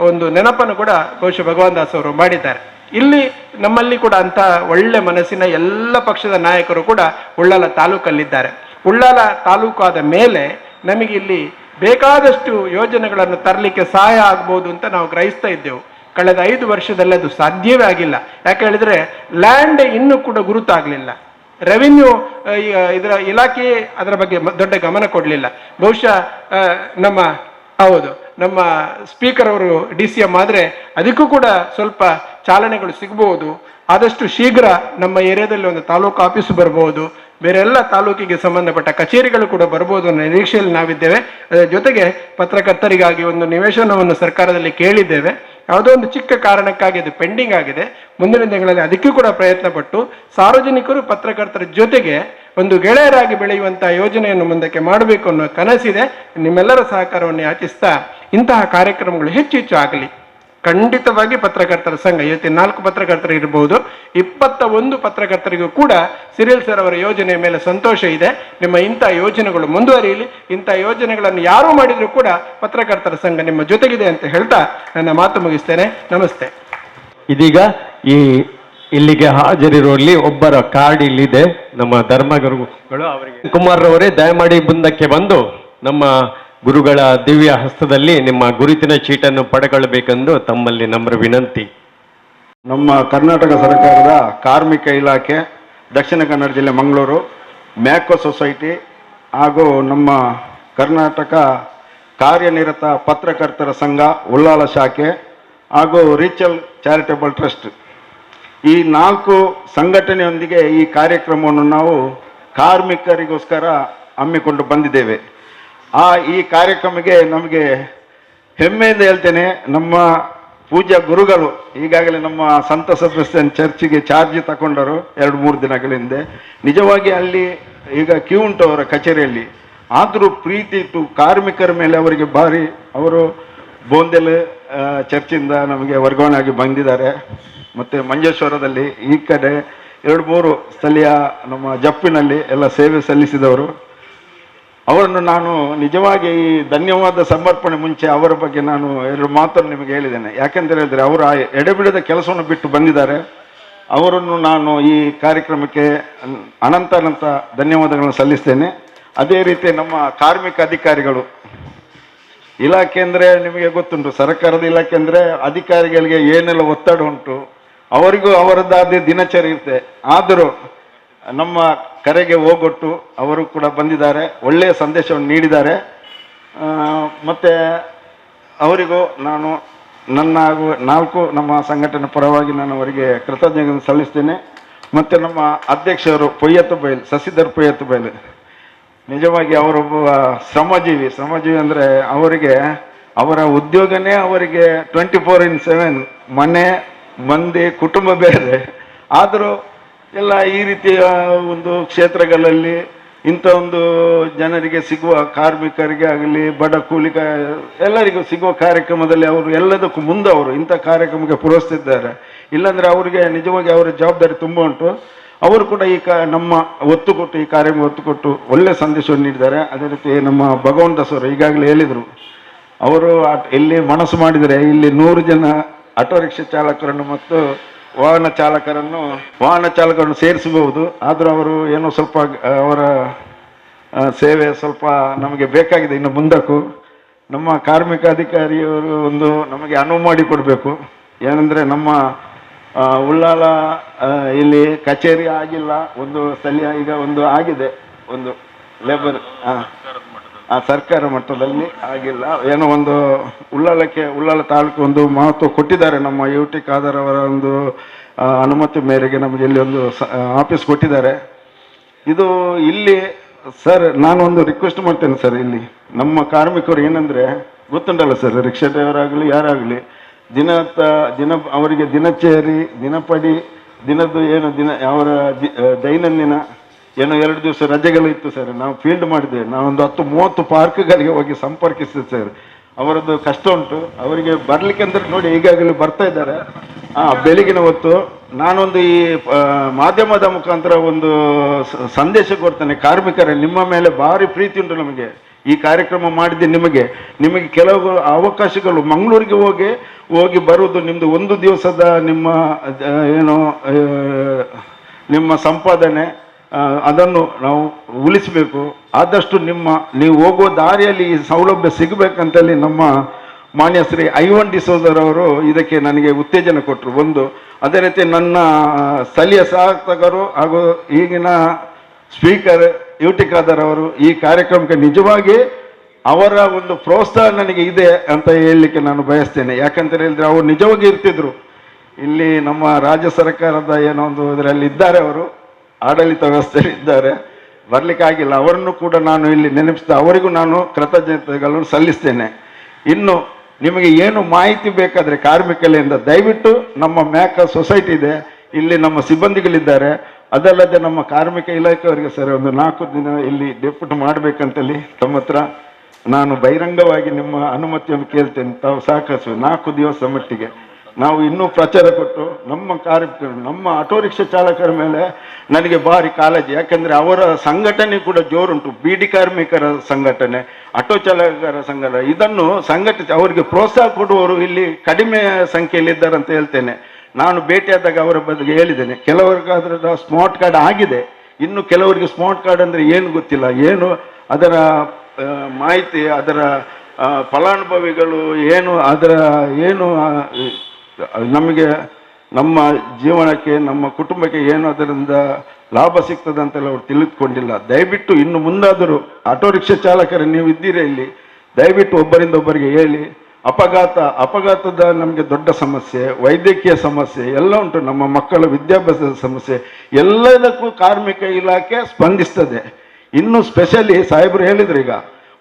ಒಂದು ನೆನಪನ್ನು ಕೂಡ ಬಹುಶಃ ಭಗವಾನ್ ದಾಸ್ ಅವರು ಮಾಡಿದ್ದಾರೆ. ಇಲ್ಲಿ ನಮ್ಮಲ್ಲಿ ಕೂಡ ಅಂತ ಒಳ್ಳೆ ಮನಸ್ಸಿನ ಎಲ್ಲ ಪಕ್ಷದ ನಾಯಕರು ಕೂಡ ಉಳ್ಳಾಲ ತಾಲೂಕಲ್ಲಿದ್ದಾರೆ. ಉಳ್ಳಾಲ ತಾಲೂಕು ಆದ ಮೇಲೆ ನಮಗೆ ಇಲ್ಲಿ ಬೇಕಾದಷ್ಟು ಯೋಜನೆಗಳನ್ನು ತರಲಿಕ್ಕೆ ಸಹಾಯ ಆಗ್ಬೋದು ಅಂತ ನಾವು ಗ್ರಹಿಸ್ತಾ ಇದ್ದೆವು. ಕಳೆದ 5 ವರ್ಷದಲ್ಲಿ ಅದು ಸಾಧ್ಯವೇ ಆಗಿಲ್ಲ. ಯಾಕೆ ಹೇಳಿದ್ರೆ ಲ್ಯಾಂಡ್ ಇನ್ನೂ ಕೂಡ ಗುರುತಾಗಲಿಲ್ಲ. ರೆವಿನ್ಯೂ ಇದರ ಇಲಾಖೆ ಅದರ ಬಗ್ಗೆ ದೊಡ್ಡ ಗಮನ ಕೊಡಲಿಲ್ಲ. ಬಹುಶಃ ನಮ್ಮ ಸ್ಪೀಕರ್ ಅವರು DCM ಆದರೆ ಅದಕ್ಕೂ ಕೂಡ ಸ್ವಲ್ಪ ಚಾಲನೆಗಳು ಸಿಗಬಹುದು. ಆದಷ್ಟು ಶೀಘ್ರ ನಮ್ಮ ಏರಿಯಾದಲ್ಲಿ ಒಂದು ತಾಲೂಕು ಆಫೀಸ್ ಬರಬಹುದು, ಬೇರೆ ಎಲ್ಲ ತಾಲೂಕಿಗೆ ಸಂಬಂಧಪಟ್ಟ ಕಚೇರಿಗಳು ಕೂಡ ಬರ್ಬೋದು ಅನ್ನೋ ನಿರೀಕ್ಷೆಯಲ್ಲಿ ನಾವಿದ್ದೇವೆ. ಅದರ ಜೊತೆಗೆ ಪತ್ರಕರ್ತರಿಗಾಗಿ ಒಂದು ನಿವೇಶನವನ್ನು ಸರ್ಕಾರದಲ್ಲಿ ಕೇಳಿದ್ದೇವೆ. ಯಾವುದೋ ಒಂದು ಚಿಕ್ಕ ಕಾರಣಕ್ಕಾಗಿ ಅದು ಪೆಂಡಿಂಗ್ ಆಗಿದೆ. ಮುಂದಿನ ದಿನಗಳಲ್ಲಿ ಅದಕ್ಕೂ ಕೂಡ ಪ್ರಯತ್ನ ಪಟ್ಟು ಸಾರ್ವಜನಿಕರು ಪತ್ರಕರ್ತರ ಜೊತೆಗೆ ಒಂದು ಗೆಳೆಯರಾಗಿ ಬೆಳೆಯುವಂತಹ ಯೋಜನೆಯನ್ನು ಮುಂದಕ್ಕೆ ಮಾಡಬೇಕು ಅನ್ನೋ ಕನಸಿದೆ. ನಿಮ್ಮೆಲ್ಲರ ಸಹಕಾರವನ್ನು ಯಾಚಿಸ್ತಾ ಇಂತಹ ಕಾರ್ಯಕ್ರಮಗಳು ಹೆಚ್ಚು ಹೆಚ್ಚು ಆಗಲಿ. ಖಂಡಿತವಾಗಿ ಪತ್ರಕರ್ತರ ಸಂಘ ಇವತ್ತಿನ 4 ಪತ್ರಕರ್ತರು ಇರಬಹುದು, 21 ಪತ್ರಕರ್ತರಿಗೂ ಕೂಡ ಸಿರಿಲ್ ಸರ್ ಅವರ ಯೋಜನೆಯ ಮೇಲೆ ಸಂತೋಷ ಇದೆ. ನಿಮ್ಮ ಇಂಥ ಯೋಜನೆಗಳು ಮುಂದುವರಿಯಲಿ. ಇಂಥ ಯೋಜನೆಗಳನ್ನು ಯಾರು ಮಾಡಿದ್ರು ಕೂಡ ಪತ್ರಕರ್ತರ ಸಂಘ ನಿಮ್ಮ ಜೊತೆಗಿದೆ ಅಂತ ಹೇಳ್ತಾ ನನ್ನ ಮಾತು ಮುಗಿಸ್ತೇನೆ. ನಮಸ್ತೆ. ಇದೀಗ ಇಲ್ಲಿಗೆ ಹಾಜರಿರುವಲ್ಲಿ ಒಬ್ಬರ ಕಾರ್ಡ್ ಇಲ್ಲಿದೆ, ನಮ್ಮ ಧರ್ಮಗುರುಗಳು ಅವರಿಗೆ. ಕುಮಾರ್ ಅವರೇ, ದಯಮಾಡಿ ಮುಂದಕ್ಕೆ ಬಂದು ನಮ್ಮ ಗುರುಗಳ ದಿವ್ಯ ಹಸ್ತದಲ್ಲಿ ನಿಮ್ಮ ಗುರುತಿನ ಚೀಟನ್ನು ಪಡೆದುಕೊಳ್ಳಬೇಕೆಂದು ತಮ್ಮಲ್ಲಿ ನಮ್ರ ವಿನಂತಿ. ನಮ್ಮ ಕರ್ನಾಟಕ ಸರ್ಕಾರದ ಕಾರ್ಮಿಕ ಇಲಾಖೆ, ದಕ್ಷಿಣ ಕನ್ನಡ ಜಿಲ್ಲೆ ಮಂಗಳೂರು, ಮ್ಯಾಕೋ ಸೊಸೈಟಿ ಹಾಗೂ ನಮ್ಮ ಕರ್ನಾಟಕ ಕಾರ್ಯನಿರತ ಪತ್ರಕರ್ತರ ಸಂಘ ಉಳ್ಳಾಲ ಶಾಖೆ ಹಾಗೂ ರೀಚಲ್ ಚಾರಿಟಬಲ್ ಟ್ರಸ್ಟ್, ಈ 4 ಸಂಘಟನೆಯೊಂದಿಗೆ ಈ ಕಾರ್ಯಕ್ರಮವನ್ನು ನಾವು ಕಾರ್ಮಿಕರಿಗೋಸ್ಕರ ಹಮ್ಮಿಕೊಂಡು ಬಂದಿದ್ದೇವೆ. ಈ ಕಾರ್ಯಕ್ರಮಕ್ಕೆ ನಮಗೆ ಹೆಮ್ಮೆಯಿಂದ ಹೇಳ್ತೇನೆ, ನಮ್ಮ ಪೂಜ್ಯ ಗುರುಗಳು ಈಗಾಗಲೇ ನಮ್ಮ ಸಂತ ಸೆಬಾಸ್ಟಿಯನ್ ಚರ್ಚಿಗೆ ಚಾರ್ಜ್ ತಗೊಂಡರು 2-3 ದಿನಗಳ ಹಿಂದೆ. ನಿಜವಾಗಿ ಅಲ್ಲಿ ಈಗ ಕ್ಯೂ ಉಂಟು ಅವರ ಕಚೇರಿಯಲ್ಲಿ. ಆದರೂ ಪ್ರೀತಿ ಇತ್ತು ಕಾರ್ಮಿಕರ ಮೇಲೆ ಅವರಿಗೆ ಭಾರಿ. ಅವರು ಬೋಂದೆಲ್ ಚರ್ಚಿಂದ ನಮಗೆ ವರ್ಗಾವಣೆ ಆಗಿ ಬಂದಿದ್ದಾರೆ. ಮತ್ತು ಮಂಜೇಶ್ವರದಲ್ಲಿ ಈ ಕಡೆ 2-3 ಸ್ಥಳೀಯ ನಮ್ಮ ಜಪ್ಪಿನಲ್ಲಿ ಎಲ್ಲ ಸೇವೆ ಸಲ್ಲಿಸಿದವರು. ಅವರನ್ನು ನಾನು ನಿಜವಾಗಿ ಈ ಧನ್ಯವಾದ ಸಮರ್ಪಣೆ ಮುಂಚೆ ಅವರ ಬಗ್ಗೆ ನಾನು 2 ಮಾತನ್ನು ನಿಮಗೆ ಹೇಳಿದ್ದೇನೆ. ಯಾಕೆಂತ ಹೇಳಿದರೆ ಅವರು ಆ ಎಡೆಬಿಡದ ಕೆಲಸವನ್ನು ಬಿಟ್ಟು ಬಂದಿದ್ದಾರೆ. ಅವರನ್ನು ನಾನು ಈ ಕಾರ್ಯಕ್ರಮಕ್ಕೆ ಅನಂತ ಧನ್ಯವಾದಗಳನ್ನು ಸಲ್ಲಿಸ್ತೇನೆ. ಅದೇ ರೀತಿ ನಮ್ಮ ಕಾರ್ಮಿಕ ಅಧಿಕಾರಿಗಳು ಇಲಾಖೆ ಅಂದರೆ ನಿಮಗೆ ಗೊತ್ತುಂಟು, ಸರ್ಕಾರದ ಇಲಾಖೆ ಅಂದರೆ ಅಧಿಕಾರಿಗಳಿಗೆ ಏನೆಲ್ಲ ಒತ್ತಡ ಉಂಟು, ಅವರಿಗೂ ಅವರದ್ದಾದ ದಿನಚರಿ ಇರುತ್ತೆ. ಆದರೂ ನಮ್ಮ ಕರೆಗೆ ಹೋಗೊಟ್ಟು ಅವರು ಕೂಡ ಬಂದಿದ್ದಾರೆ, ಒಳ್ಳೆಯ ಸಂದೇಶವನ್ನು ನೀಡಿದ್ದಾರೆ. ಮತ್ತು ಅವರಿಗೂ ನಾನು ನನ್ನ ಹಾಗೂ 4 ನಮ್ಮ ಸಂಘಟನೆ ಪರವಾಗಿ ನಾನು ಅವರಿಗೆ ಕೃತಜ್ಞತೆಯನ್ನು ಸಲ್ಲಿಸ್ತೇನೆ. ಮತ್ತು ನಮ್ಮ ಅಧ್ಯಕ್ಷರು ಪೊಯ್ಯತ್ತು ಬೈಲ್, ಶಶಿಧರ್ ಪೊಯ್ಯತ್ತು ಬೈಲ್, ನಿಜವಾಗಿ ಅವರೊಬ್ಬ ಶ್ರಮಜೀವಿ ಅಂದರೆ ಅವರಿಗೆ ಅವರ ಉದ್ಯೋಗನೇ ಅವರಿಗೆ 24/7, ಮನೆ ಮಂದಿ ಕುಟುಂಬ ಬೇರೆ. ಆದರೂ ಎಲ್ಲ ಈ ರೀತಿಯ ಒಂದು ಕ್ಷೇತ್ರಗಳಲ್ಲಿ ಇಂಥ ಒಂದು ಜನರಿಗೆ ಸಿಗುವ, ಕಾರ್ಮಿಕರಿಗೆ ಆಗಲಿ ಬಡ ಕೂಲಿಕ ಎಲ್ಲರಿಗೂ ಸಿಗುವ ಕಾರ್ಯಕ್ರಮದಲ್ಲಿ ಅವರು ಎಲ್ಲದಕ್ಕೂ ಮುಂದೆ ಅವರು ಇಂಥ ಕಾರ್ಯಕ್ರಮಕ್ಕೆ ಪುರಸ್ತಿದ್ದಾರೆ. ಇಲ್ಲಾಂದರೆ ಅವರಿಗೆ ನಿಜವಾಗಿ ಅವರ ಜವಾಬ್ದಾರಿ ತುಂಬ ಉಂಟು. ಅವರು ಕೂಡ ನಮ್ಮ ಒತ್ತು ಕೊಟ್ಟು ಈ ಕಾರ್ಯಕ್ರಮ ಒತ್ತು ಕೊಟ್ಟು ಒಳ್ಳೆಯ ಸಂದೇಶವನ್ನು ನೀಡಿದ್ದಾರೆ. ಅದೇ ರೀತಿ ನಮ್ಮ ಭಗವಂತ ಸರ್ ಈಗಾಗಲೇ ಹೇಳಿದರು, ಅವರು ಇಲ್ಲಿ ಮನಸ್ಸು ಮಾಡಿದರೆ ಇಲ್ಲಿ 100 ಜನ ಆಟೋ ರಿಕ್ಷಾ ಚಾಲಕರನ್ನು ಮತ್ತು ವಾಹನ ಚಾಲಕರನ್ನು ಸೇರಿಸಬಹುದು. ಆದರೂ ಅವರು ಏನೋ ಸ್ವಲ್ಪ ಅವರ ಸೇವೆ ಸ್ವಲ್ಪ ನಮಗೆ ಬೇಕಾಗಿದೆ ಇನ್ನು ಮುಂದಕ್ಕೂ. ನಮ್ಮ ಕಾರ್ಮಿಕ ಅಧಿಕಾರಿಯವರು ಒಂದು ನಮಗೆ ಅನುವು ಮಾಡಿಕೊಡ್ಬೇಕು. ಏನಂದರೆ ನಮ್ಮ ಉಳ್ಳಾಲ ಇಲ್ಲಿ ಕಚೇರಿ ಆಗಿಲ್ಲ, ಒಂದು ಸ್ಥಳೀಯ ಈಗ ಒಂದು ಆಗಿದೆ, ಒಂದು ಲೇಬರ್ ಸರ್ಕಾರ ಮಟ್ಟದಲ್ಲಿ ಆಗಿಲ್ಲ. ಏನೋ ಒಂದು ಉಳ್ಳಾಲ ತಾಲೂಕು ಒಂದು ಮಹತ್ವ ಕೊಟ್ಟಿದ್ದಾರೆ. ನಮ್ಮ UT ಖಾದರ್ ಅವರ ಒಂದು ಅನುಮತಿ ಮೇರೆಗೆ ನಮಗೆ ಇಲ್ಲಿ ಒಂದು ಆಫೀಸ್ ಕೊಟ್ಟಿದ್ದಾರೆ. ಇದು ಇಲ್ಲಿ ಸರ್ ನಾನು ಒಂದು ರಿಕ್ವೆಸ್ಟ್ ಮಾಡ್ತೇನೆ ಸರ್, ಇಲ್ಲಿ ನಮ್ಮ ಕಾರ್ಮಿಕರು ಏನಂದರೆ ಗೊತ್ತುಂಟಲ್ಲ ಸರ್, ರಿಕ್ಷಾ ಡ್ರೈವರ್ ಆಗಲಿ ಯಾರಾಗಲಿ ದಿನ ಅವರಿಗೆ ದಿನಚರಿ ದಿನಪಡಿ ದಿನದ್ದು ಏನು ಅವರ ದೈನಂದಿನ ಏನೋ 2 ದಿವಸ ರಜೆಗಳು ಇತ್ತು ಸರ್. ನಾವು ಫೀಲ್ಡ್ ಮಾಡಿದ್ದೇವೆ, ನಾವೊಂದು 10-30 ಪಾರ್ಕ್ಗಳಿಗೆ ಹೋಗಿ ಸಂಪರ್ಕಿಸ್ತೇವೆ ಸರ್. ಅವರದ್ದು ಕಷ್ಟ ಉಂಟು, ಅವರಿಗೆ ಬರಲಿಕ್ಕೆ ಅಂದರೆ ನೋಡಿ ಈಗಾಗಲೇ ಬರ್ತಾ ಇದ್ದಾರೆ. ಬೆಳಗಿನ ಹೊತ್ತು ನಾನೊಂದು ಈ ಮಾಧ್ಯಮದ ಮುಖಾಂತರ ಒಂದು ಸಂದೇಶ ಕೊಡ್ತೇನೆ, ಕಾರ್ಮಿಕರೇ ನಿಮ್ಮ ಮೇಲೆ ಭಾರಿ ಪ್ರೀತಿ ಉಂಟು ನಮಗೆ. ಈ ಕಾರ್ಯಕ್ರಮ ಮಾಡಿದ್ದೆ ನಿಮಗೆ ಕೆಲವು ಅವಕಾಶಗಳು ಮಂಗಳೂರಿಗೆ ಹೋಗಿ ಬರುವುದು ನಿಮ್ಮದು 1 ದಿವಸದ ನಿಮ್ಮ ಸಂಪಾದನೆ, ಅದನ್ನು ನಾವು ಉಳಿಸಬೇಕು. ಆದಷ್ಟು ನೀವು ಹೋಗುವ ದಾರಿಯಲ್ಲಿ ಈ ಸೌಲಭ್ಯ ಸಿಗಬೇಕಂತೇಳಿ ನಮ್ಮ ಮಾನ್ಯ ಶ್ರೀ ಐವನ್ ಡಿಸೋಜರವರು ಇದಕ್ಕೆ ನನಗೆ ಉತ್ತೇಜನ ಕೊಟ್ಟರು. ಒಂದು ಅದೇ ರೀತಿ ನನ್ನ ಸ್ಥಳೀಯ ಶಾಸಕರು ಹಾಗೂ ಈಗಿನ ಸ್ಪೀಕರ್ ಯುಟಿ ಖಾದರ್ ಅವರು ಈ ಕಾರ್ಯಕ್ರಮಕ್ಕೆ ನಿಜವಾಗಿ ಅವರ ಒಂದು ಪ್ರೋತ್ಸಾಹ ನನಗೆ ಇದೆ ಅಂತ ಹೇಳಲಿಕ್ಕೆ ನಾನು ಬಯಸ್ತೇನೆ. ಯಾಕಂತ ಹೇಳಿದ್ರೆ ಅವರು ನಿಜವಾಗಿ ಇರ್ತಿದ್ರು. ಇಲ್ಲಿ ನಮ್ಮ ರಾಜ್ಯ ಸರ್ಕಾರದ ಏನೋ ಒಂದು ಇದರಲ್ಲಿ ಇದ್ದಾರೆ, ಅವರು ಆಡಳಿತ ವ್ಯವಸ್ಥೆಯಲ್ಲಿ ಇದ್ದಾರೆ, ಬರಲಿಕ್ಕಾಗಿಲ್ಲ. ಅವರನ್ನು ಕೂಡ ನಾನು ಇಲ್ಲಿ ನೆನಪಿಸ್ತಾ ಅವರಿಗೂ ನಾನು ಕೃತಜ್ಞತೆಗಳನ್ನು ಸಲ್ಲಿಸ್ತೇನೆ. ಇನ್ನು ನಿಮಗೆ ಏನು ಮಾಹಿತಿ ಬೇಕಾದರೆ ಕಾರ್ಮಿಕರಿಂದ ದಯವಿಟ್ಟು ನಮ್ಮ ಮ್ಯಾಕ ಸೊಸೈಟಿ ಇದೆ, ಇಲ್ಲಿ ನಮ್ಮ ಸಿಬ್ಬಂದಿಗಳಿದ್ದಾರೆ. ಅದಲ್ಲದೆ ನಮ್ಮ ಕಾರ್ಮಿಕ ಇಲಾಖೆಯವರಿಗೆ ಸರ್ ಒಂದು 4 ದಿನ ಇಲ್ಲಿ ಡೆಪ್ಯೂಟ್ ಮಾಡಬೇಕಂತೇಳಿ ತಮ್ಮ ಹತ್ರ ನಾನು ಬಹಿರಂಗವಾಗಿ ನಿಮ್ಮ ಅನುಮತಿಯನ್ನು ಕೇಳ್ತೇನೆ. ತಾವು ಸಹಕರಿಸುವ 4 ದಿವಸ ಮಟ್ಟಿಗೆ ನಾವು ಇನ್ನೂ ಪ್ರಚಾರ ಕೊಟ್ಟು ನಮ್ಮ ಕಾರ್ಮಿಕರು, ನಮ್ಮ ಆಟೋ ರಿಕ್ಷಾ ಚಾಲಕರ ಮೇಲೆ ನನಗೆ ಭಾರಿ ಕಾಳಜಿ. ಯಾಕಂದರೆ ಅವರ ಸಂಘಟನೆ ಕೂಡ ಜೋರುಂಟು. ಬೀಡಿ ಕಾರ್ಮಿಕರ ಸಂಘಟನೆ, ಆಟೋ ಚಾಲಕರ ಸಂಘಟನೆ, ಇದನ್ನು ಸಂಘಟಿಸಿ ಅವರಿಗೆ ಪ್ರೋತ್ಸಾಹ ಕೊಡುವವರು ಇಲ್ಲಿ ಕಡಿಮೆ ಸಂಖ್ಯೆಯಲ್ಲಿದ್ದಾರೆ ಅಂತ ಹೇಳ್ತೇನೆ. ನಾನು ಭೇಟಿಯಾದಾಗ ಅವರ ಬಗ್ಗೆ ಹೇಳಿದ್ದೇನೆ, ಕೆಲವರಿಗಾದ್ರೆ ಸ್ಮಾರ್ಟ್ ಕಾರ್ಡ್ ಆಗಿದೆ, ಇನ್ನು ಕೆಲವರಿಗೆ ಸ್ಮಾರ್ಟ್ ಕಾರ್ಡ್ ಅಂದರೆ ಏನು ಗೊತ್ತಿಲ್ಲ, ಏನು ಅದರ ಮಾಹಿತಿ, ಅದರ ಫಲಾನುಭವಿಗಳು ಏನು, ಅದರ ಏನು ನಮಗೆ ನಮ್ಮ ಜೀವನಕ್ಕೆ ನಮ್ಮ ಕುಟುಂಬಕ್ಕೆ ಏನು ಅದರಿಂದ ಲಾಭ ಸಿಗ್ತದೆ ಅಂತೆಲ್ಲ ಅವರು ತಿಳಿದುಕೊಂಡಿಲ್ಲ. ದಯವಿಟ್ಟು ಇನ್ನು ಮುಂದಾದರೂ ಆಟೋ ರಿಕ್ಷಾ ಚಾಲಕರು ನೀವು ಇದ್ದೀರಾ ಇಲ್ಲಿ, ದಯವಿಟ್ಟು ಒಬ್ಬರಿಂದ ಒಬ್ಬರಿಗೆ ಹೇಳಿ. ಅಪಘಾತದ ನಮಗೆ ದೊಡ್ಡ ಸಮಸ್ಯೆ, ವೈದ್ಯಕೀಯ ಸಮಸ್ಯೆ ಎಲ್ಲ ಉಂಟು, ನಮ್ಮ ಮಕ್ಕಳ ವಿದ್ಯಾಭ್ಯಾಸದ ಸಮಸ್ಯೆ, ಎಲ್ಲದಕ್ಕೂ ಕಾರ್ಮಿಕ ಇಲಾಖೆ ಸ್ಪಂದಿಸ್ತದೆ. ಇನ್ನು ಸ್ಪೆಷಲಿ ಸಾಹೇಬರು ಹೇಳಿದ್ರು, ಈಗ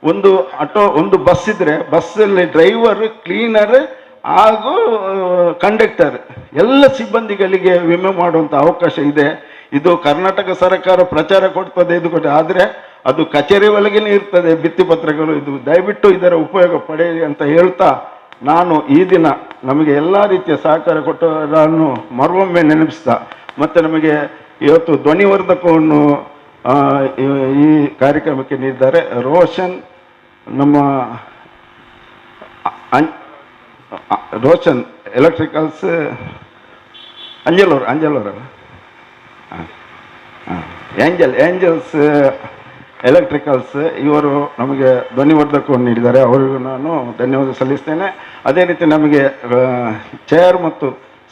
ಒಂದು ಬಸ್ ಇದ್ರೆ ಬಸ್ಸಲ್ಲಿ ಡ್ರೈವರ್, ಕ್ಲೀನರ್ ಹಾಗೂ ಕಂಡಕ್ಟರ್ ಎಲ್ಲ ಸಿಬ್ಬಂದಿಗಳಿಗೆ ವಿಮೆ ಮಾಡುವಂಥ ಅವಕಾಶ ಇದೆ. ಇದು ಕರ್ನಾಟಕ ಸರ್ಕಾರ ಪ್ರಚಾರ ಕೊಡ್ತದೆ, ಇದು ಕೊಟ್ಟೆ, ಆದರೆ ಅದು ಕಚೇರಿ ಒಳಗೇನೆ ಇರ್ತದೆ ಭಿತ್ತಿಪತ್ರಗಳು. ಇದು ದಯವಿಟ್ಟು ಇದರ ಉಪಯೋಗ ಪಡೆಯಿರಿ ಅಂತ ಹೇಳ್ತಾ, ನಾನು ಈ ದಿನ ನಮಗೆ ಎಲ್ಲ ರೀತಿಯ ಸಹಕಾರ ಕೊಟ್ಟವರನ್ನು ಮರೊಮ್ಮೆ ನೆನಪಿಸ್ತಾ, ಮತ್ತು ನಮಗೆ ಇವತ್ತು ಧ್ವನಿವರ್ಧಕವನ್ನು ಈ ಕಾರ್ಯಕ್ರಮಕ್ಕೆ ನೀಡಿದ್ದಾರೆ ರೋಷನ್, ನಮ್ಮ ರೋಷನ್ ಎಲೆಕ್ಟ್ರಿಕಲ್ಸ್, ಅಂಜಲ್ ಏಂಜಲ್ಸ್ ಎಲೆಕ್ಟ್ರಿಕಲ್ಸ್, ಇವರು ನಮಗೆ ಧ್ವನಿವರ್ಧಕವನ್ನು ನೀಡಿದ್ದಾರೆ, ಅವರಿಗೂ ನಾನು ಧನ್ಯವಾದ ಸಲ್ಲಿಸ್ತೇನೆ. ಅದೇ ರೀತಿ ನಮಗೆ ಚೇರ್ ಮತ್ತು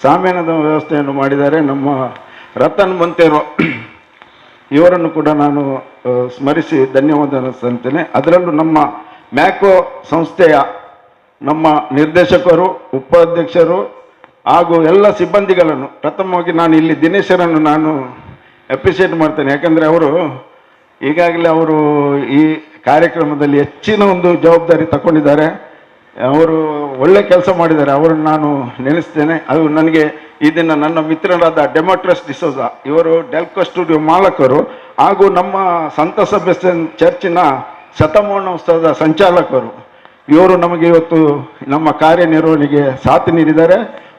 ಸಾಮಾನ್ಯದ ವ್ಯವಸ್ಥೆಯನ್ನು ಮಾಡಿದ್ದಾರೆ ನಮ್ಮ ರತನ್ ಮಂತೇರೋ, ಇವರನ್ನು ಕೂಡ ನಾನು ಸ್ಮರಿಸಿ ಧನ್ಯವಾದ ಸಲ್ಲಿಸ್ತೇನೆ. ಅದರಲ್ಲೂ ನಮ್ಮ ಮ್ಯಾಕೋ ಸಂಸ್ಥೆಯ ನಮ್ಮ ನಿರ್ದೇಶಕರು, ಉಪಾಧ್ಯಕ್ಷರು ಹಾಗೂ ಎಲ್ಲ ಸಿಬ್ಬಂದಿಗಳನ್ನು ಪ್ರಥಮವಾಗಿ ನಾನು ಇಲ್ಲಿ ದಿನೇಶರನ್ನು ನಾನು ಅಪ್ರಿಷಿಯೇಟ್ ಮಾಡ್ತೇನೆ. ಯಾಕಂದರೆ ಅವರು ಈಗಾಗಲೇ ಅವರು ಈ ಕಾರ್ಯಕ್ರಮದಲ್ಲಿ ಹೆಚ್ಚಿನ ಒಂದು ಜವಾಬ್ದಾರಿ ತಗೊಂಡಿದ್ದಾರೆ, ಅವರು ಒಳ್ಳೆ ಕೆಲಸ ಮಾಡಿದ್ದಾರೆ, ಅವರನ್ನು ನಾನು ನೆನೆಸ್ತೇನೆ. ಅದು ನನಗೆ ಈ ದಿನ ನನ್ನ ಮಿತ್ರರಾದ ಡೆಮೋಟ್ರಸ್ ಡಿಸೋಜಾ, ಇವರು ಡೆಲ್ಕೋ ಸ್ಟುಡಿಯೋ ಮಾಲಕರು ಹಾಗೂ ನಮ್ಮ ಸಂತ ಸೆಬಾಸ್ಟಿಯನ್ ಚರ್ಚಿನ ಶತಮಾನೋತ್ಸವದ ಸಂಚಾಲಕರು. ಇವರು ನಮಗೆ ಇವತ್ತು ನಮ್ಮ ಕಾರ್ಯನಿರ್ವಹಣೆಗೆ ಸಾಥ್ ನೀಡಿದ್ದಾರೆ,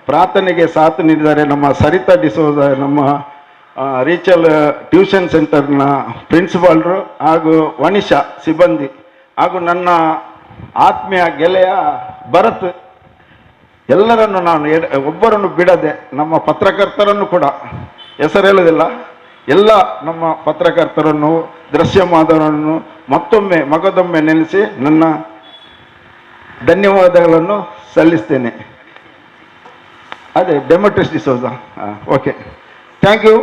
ಪ್ರಾರ್ಥನೆಗೆ ಸಾಥ್ ನೀಡಿದ್ದಾರೆ. ನಮ್ಮ ಸರಿತಾ ಡಿಸೋಜಾ, ನಮ್ಮ ರೀಚಲ್ ಟ್ಯೂಷನ್ ಸೆಂಟರ್ನ ಪ್ರಿನ್ಸಿಪಾಲ್ರು ಹಾಗೂ ವನಿಷಾ ಸಿಬ್ಬಂದಿ, ಹಾಗೂ ನನ್ನ ಆತ್ಮೀಯ ಗೆಳೆಯ ಭರತ್, ಎಲ್ಲರನ್ನು ನಾನು ಒಬ್ಬರನ್ನು ಬಿಡದೆ, ನಮ್ಮ ಪತ್ರಕರ್ತರನ್ನು ಕೂಡ ಹೆಸರು ಹೇಳೋದಿಲ್ಲ, ಎಲ್ಲ ನಮ್ಮ ಪತ್ರಕರ್ತರನ್ನು, ದೃಶ್ಯ ಮಾಧ್ಯಮವನ್ನು ಮಗದೊಮ್ಮೆ ನೆನೆಸಿ ನನ್ನ ಧನ್ಯವಾದಗಳನ್ನು ಸಲ್ಲಿಸ್ತೇನೆ. ಅದೇ Demetrius D'Souza. Okay, thank you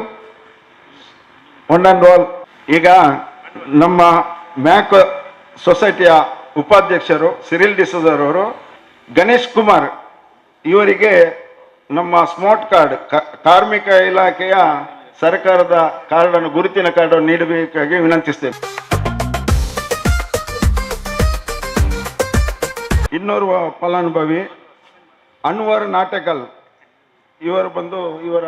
one and all. ಈಗ ನಮ್ಮ ಮ್ಯಾಕ್ ಸೊಸೈಟಿಯ ಉಪಾಧ್ಯಕ್ಷರು ಸಿರಿಲ್ ಡಿಸೋಜರವರು ಗಣೇಶ್ ಕುಮಾರ್, ಇವರಿಗೆ ನಮ್ಮ ಸ್ಮಾರ್ಟ್ ಕಾರ್ಡ್, ಕಾರ್ಮಿಕ ಇಲಾಖೆಯ ಸರ್ಕಾರದ ಕಾರ್ಡನ್ನು, ಗುರುತಿನ ಕಾರ್ಡನ್ನು ನೀಡಬೇಕಾಗಿ ವಿನಂತಿಸ್ತೇನೆ. ಇನ್ನೋರ್ವ ಫಲಾನುಭವಿ ಅನ್ವರ್ ನಾಟಕಲ್, ಇವರು ಬಂದು ಇವರ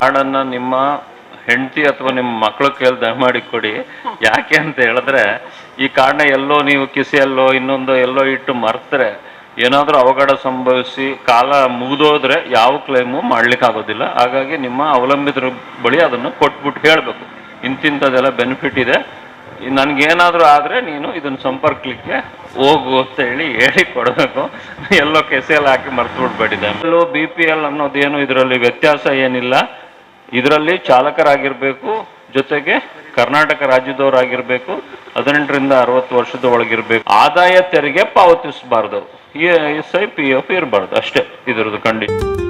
ಕಾರ್ಡನ್ನು ನಿಮ್ಮ ಹೆಂಡತಿ ಅಥವಾ ನಿಮ್ಮ ಮಕ್ಕಳ ಕೈಯಲ್ಲಿ ದಯಮಾಡಿ ಕೊಡಿ. ಯಾಕೆ ಅಂತ ಹೇಳಿದ್ರೆ, ಈ ಕಾರ್ಡ್ನ ಎಲ್ಲೋ ನೀವು ಕಿಸೆಯಲ್ಲೋ ಇನ್ನೊಂದು ಎಲ್ಲೋ ಇಟ್ಟು ಮರೆತರೆ, ಏನಾದರೂ ಅವಘಡ ಸಂಭವಿಸಿ ಕಾಲ ಮುಗಿದೋದ್ರೆ ಯಾವ ಕ್ಲೈಮು ಮಾಡ್ಲಿಕ್ಕೆ ಆಗೋದಿಲ್ಲ. ಹಾಗಾಗಿ ನಿಮ್ಮ ಅವಲಂಬಿತರ ಬಳಿ ಅದನ್ನು ಕೊಟ್ಬಿಟ್ಟು ಹೇಳಬೇಕು, ಇಂತಿಂಥದ್ದೆಲ್ಲ ಬೆನಿಫಿಟ್ ಇದೆ, ನನಗೇನಾದರೂ ಆದರೆ ನೀನು ಇದನ್ನು ಸಂಪರ್ಕಲಿಕ್ಕೆ ಹೋಗು ಅಂತ ಹೇಳಿ ಕೊಡಬೇಕು. ಎಲ್ಲೋ ಕೆಸೆಯಲ್ಲಿ ಹಾಕಿ ಮರ್ತು ಬಿಟ್ಬಿಟ್ಟಿದೆ. ಎಲ್ಲೋ BPL ಅನ್ನೋದೇನು ಇದರಲ್ಲಿ ವ್ಯತ್ಯಾಸ ಏನಿಲ್ಲ. ಇದರಲ್ಲಿ ಚಾಲಕರಾಗಿರಬೇಕು, ಜೊತೆಗೆ ಕರ್ನಾಟಕ ರಾಜ್ಯದವರಾಗಿರ್ಬೇಕು, 18ರಿಂದ 60 ವರ್ಷದ ಒಳಗಿರ್ಬೇಕು, ಆದಾಯ ತೆರಿಗೆ ಪಾವತಿಸಬಾರ್ದು, ESI PF ಇರಬಾರ್ದು, ಅಷ್ಟೇ ಇದರದ್ದು ಕಂಡೀಷನ್.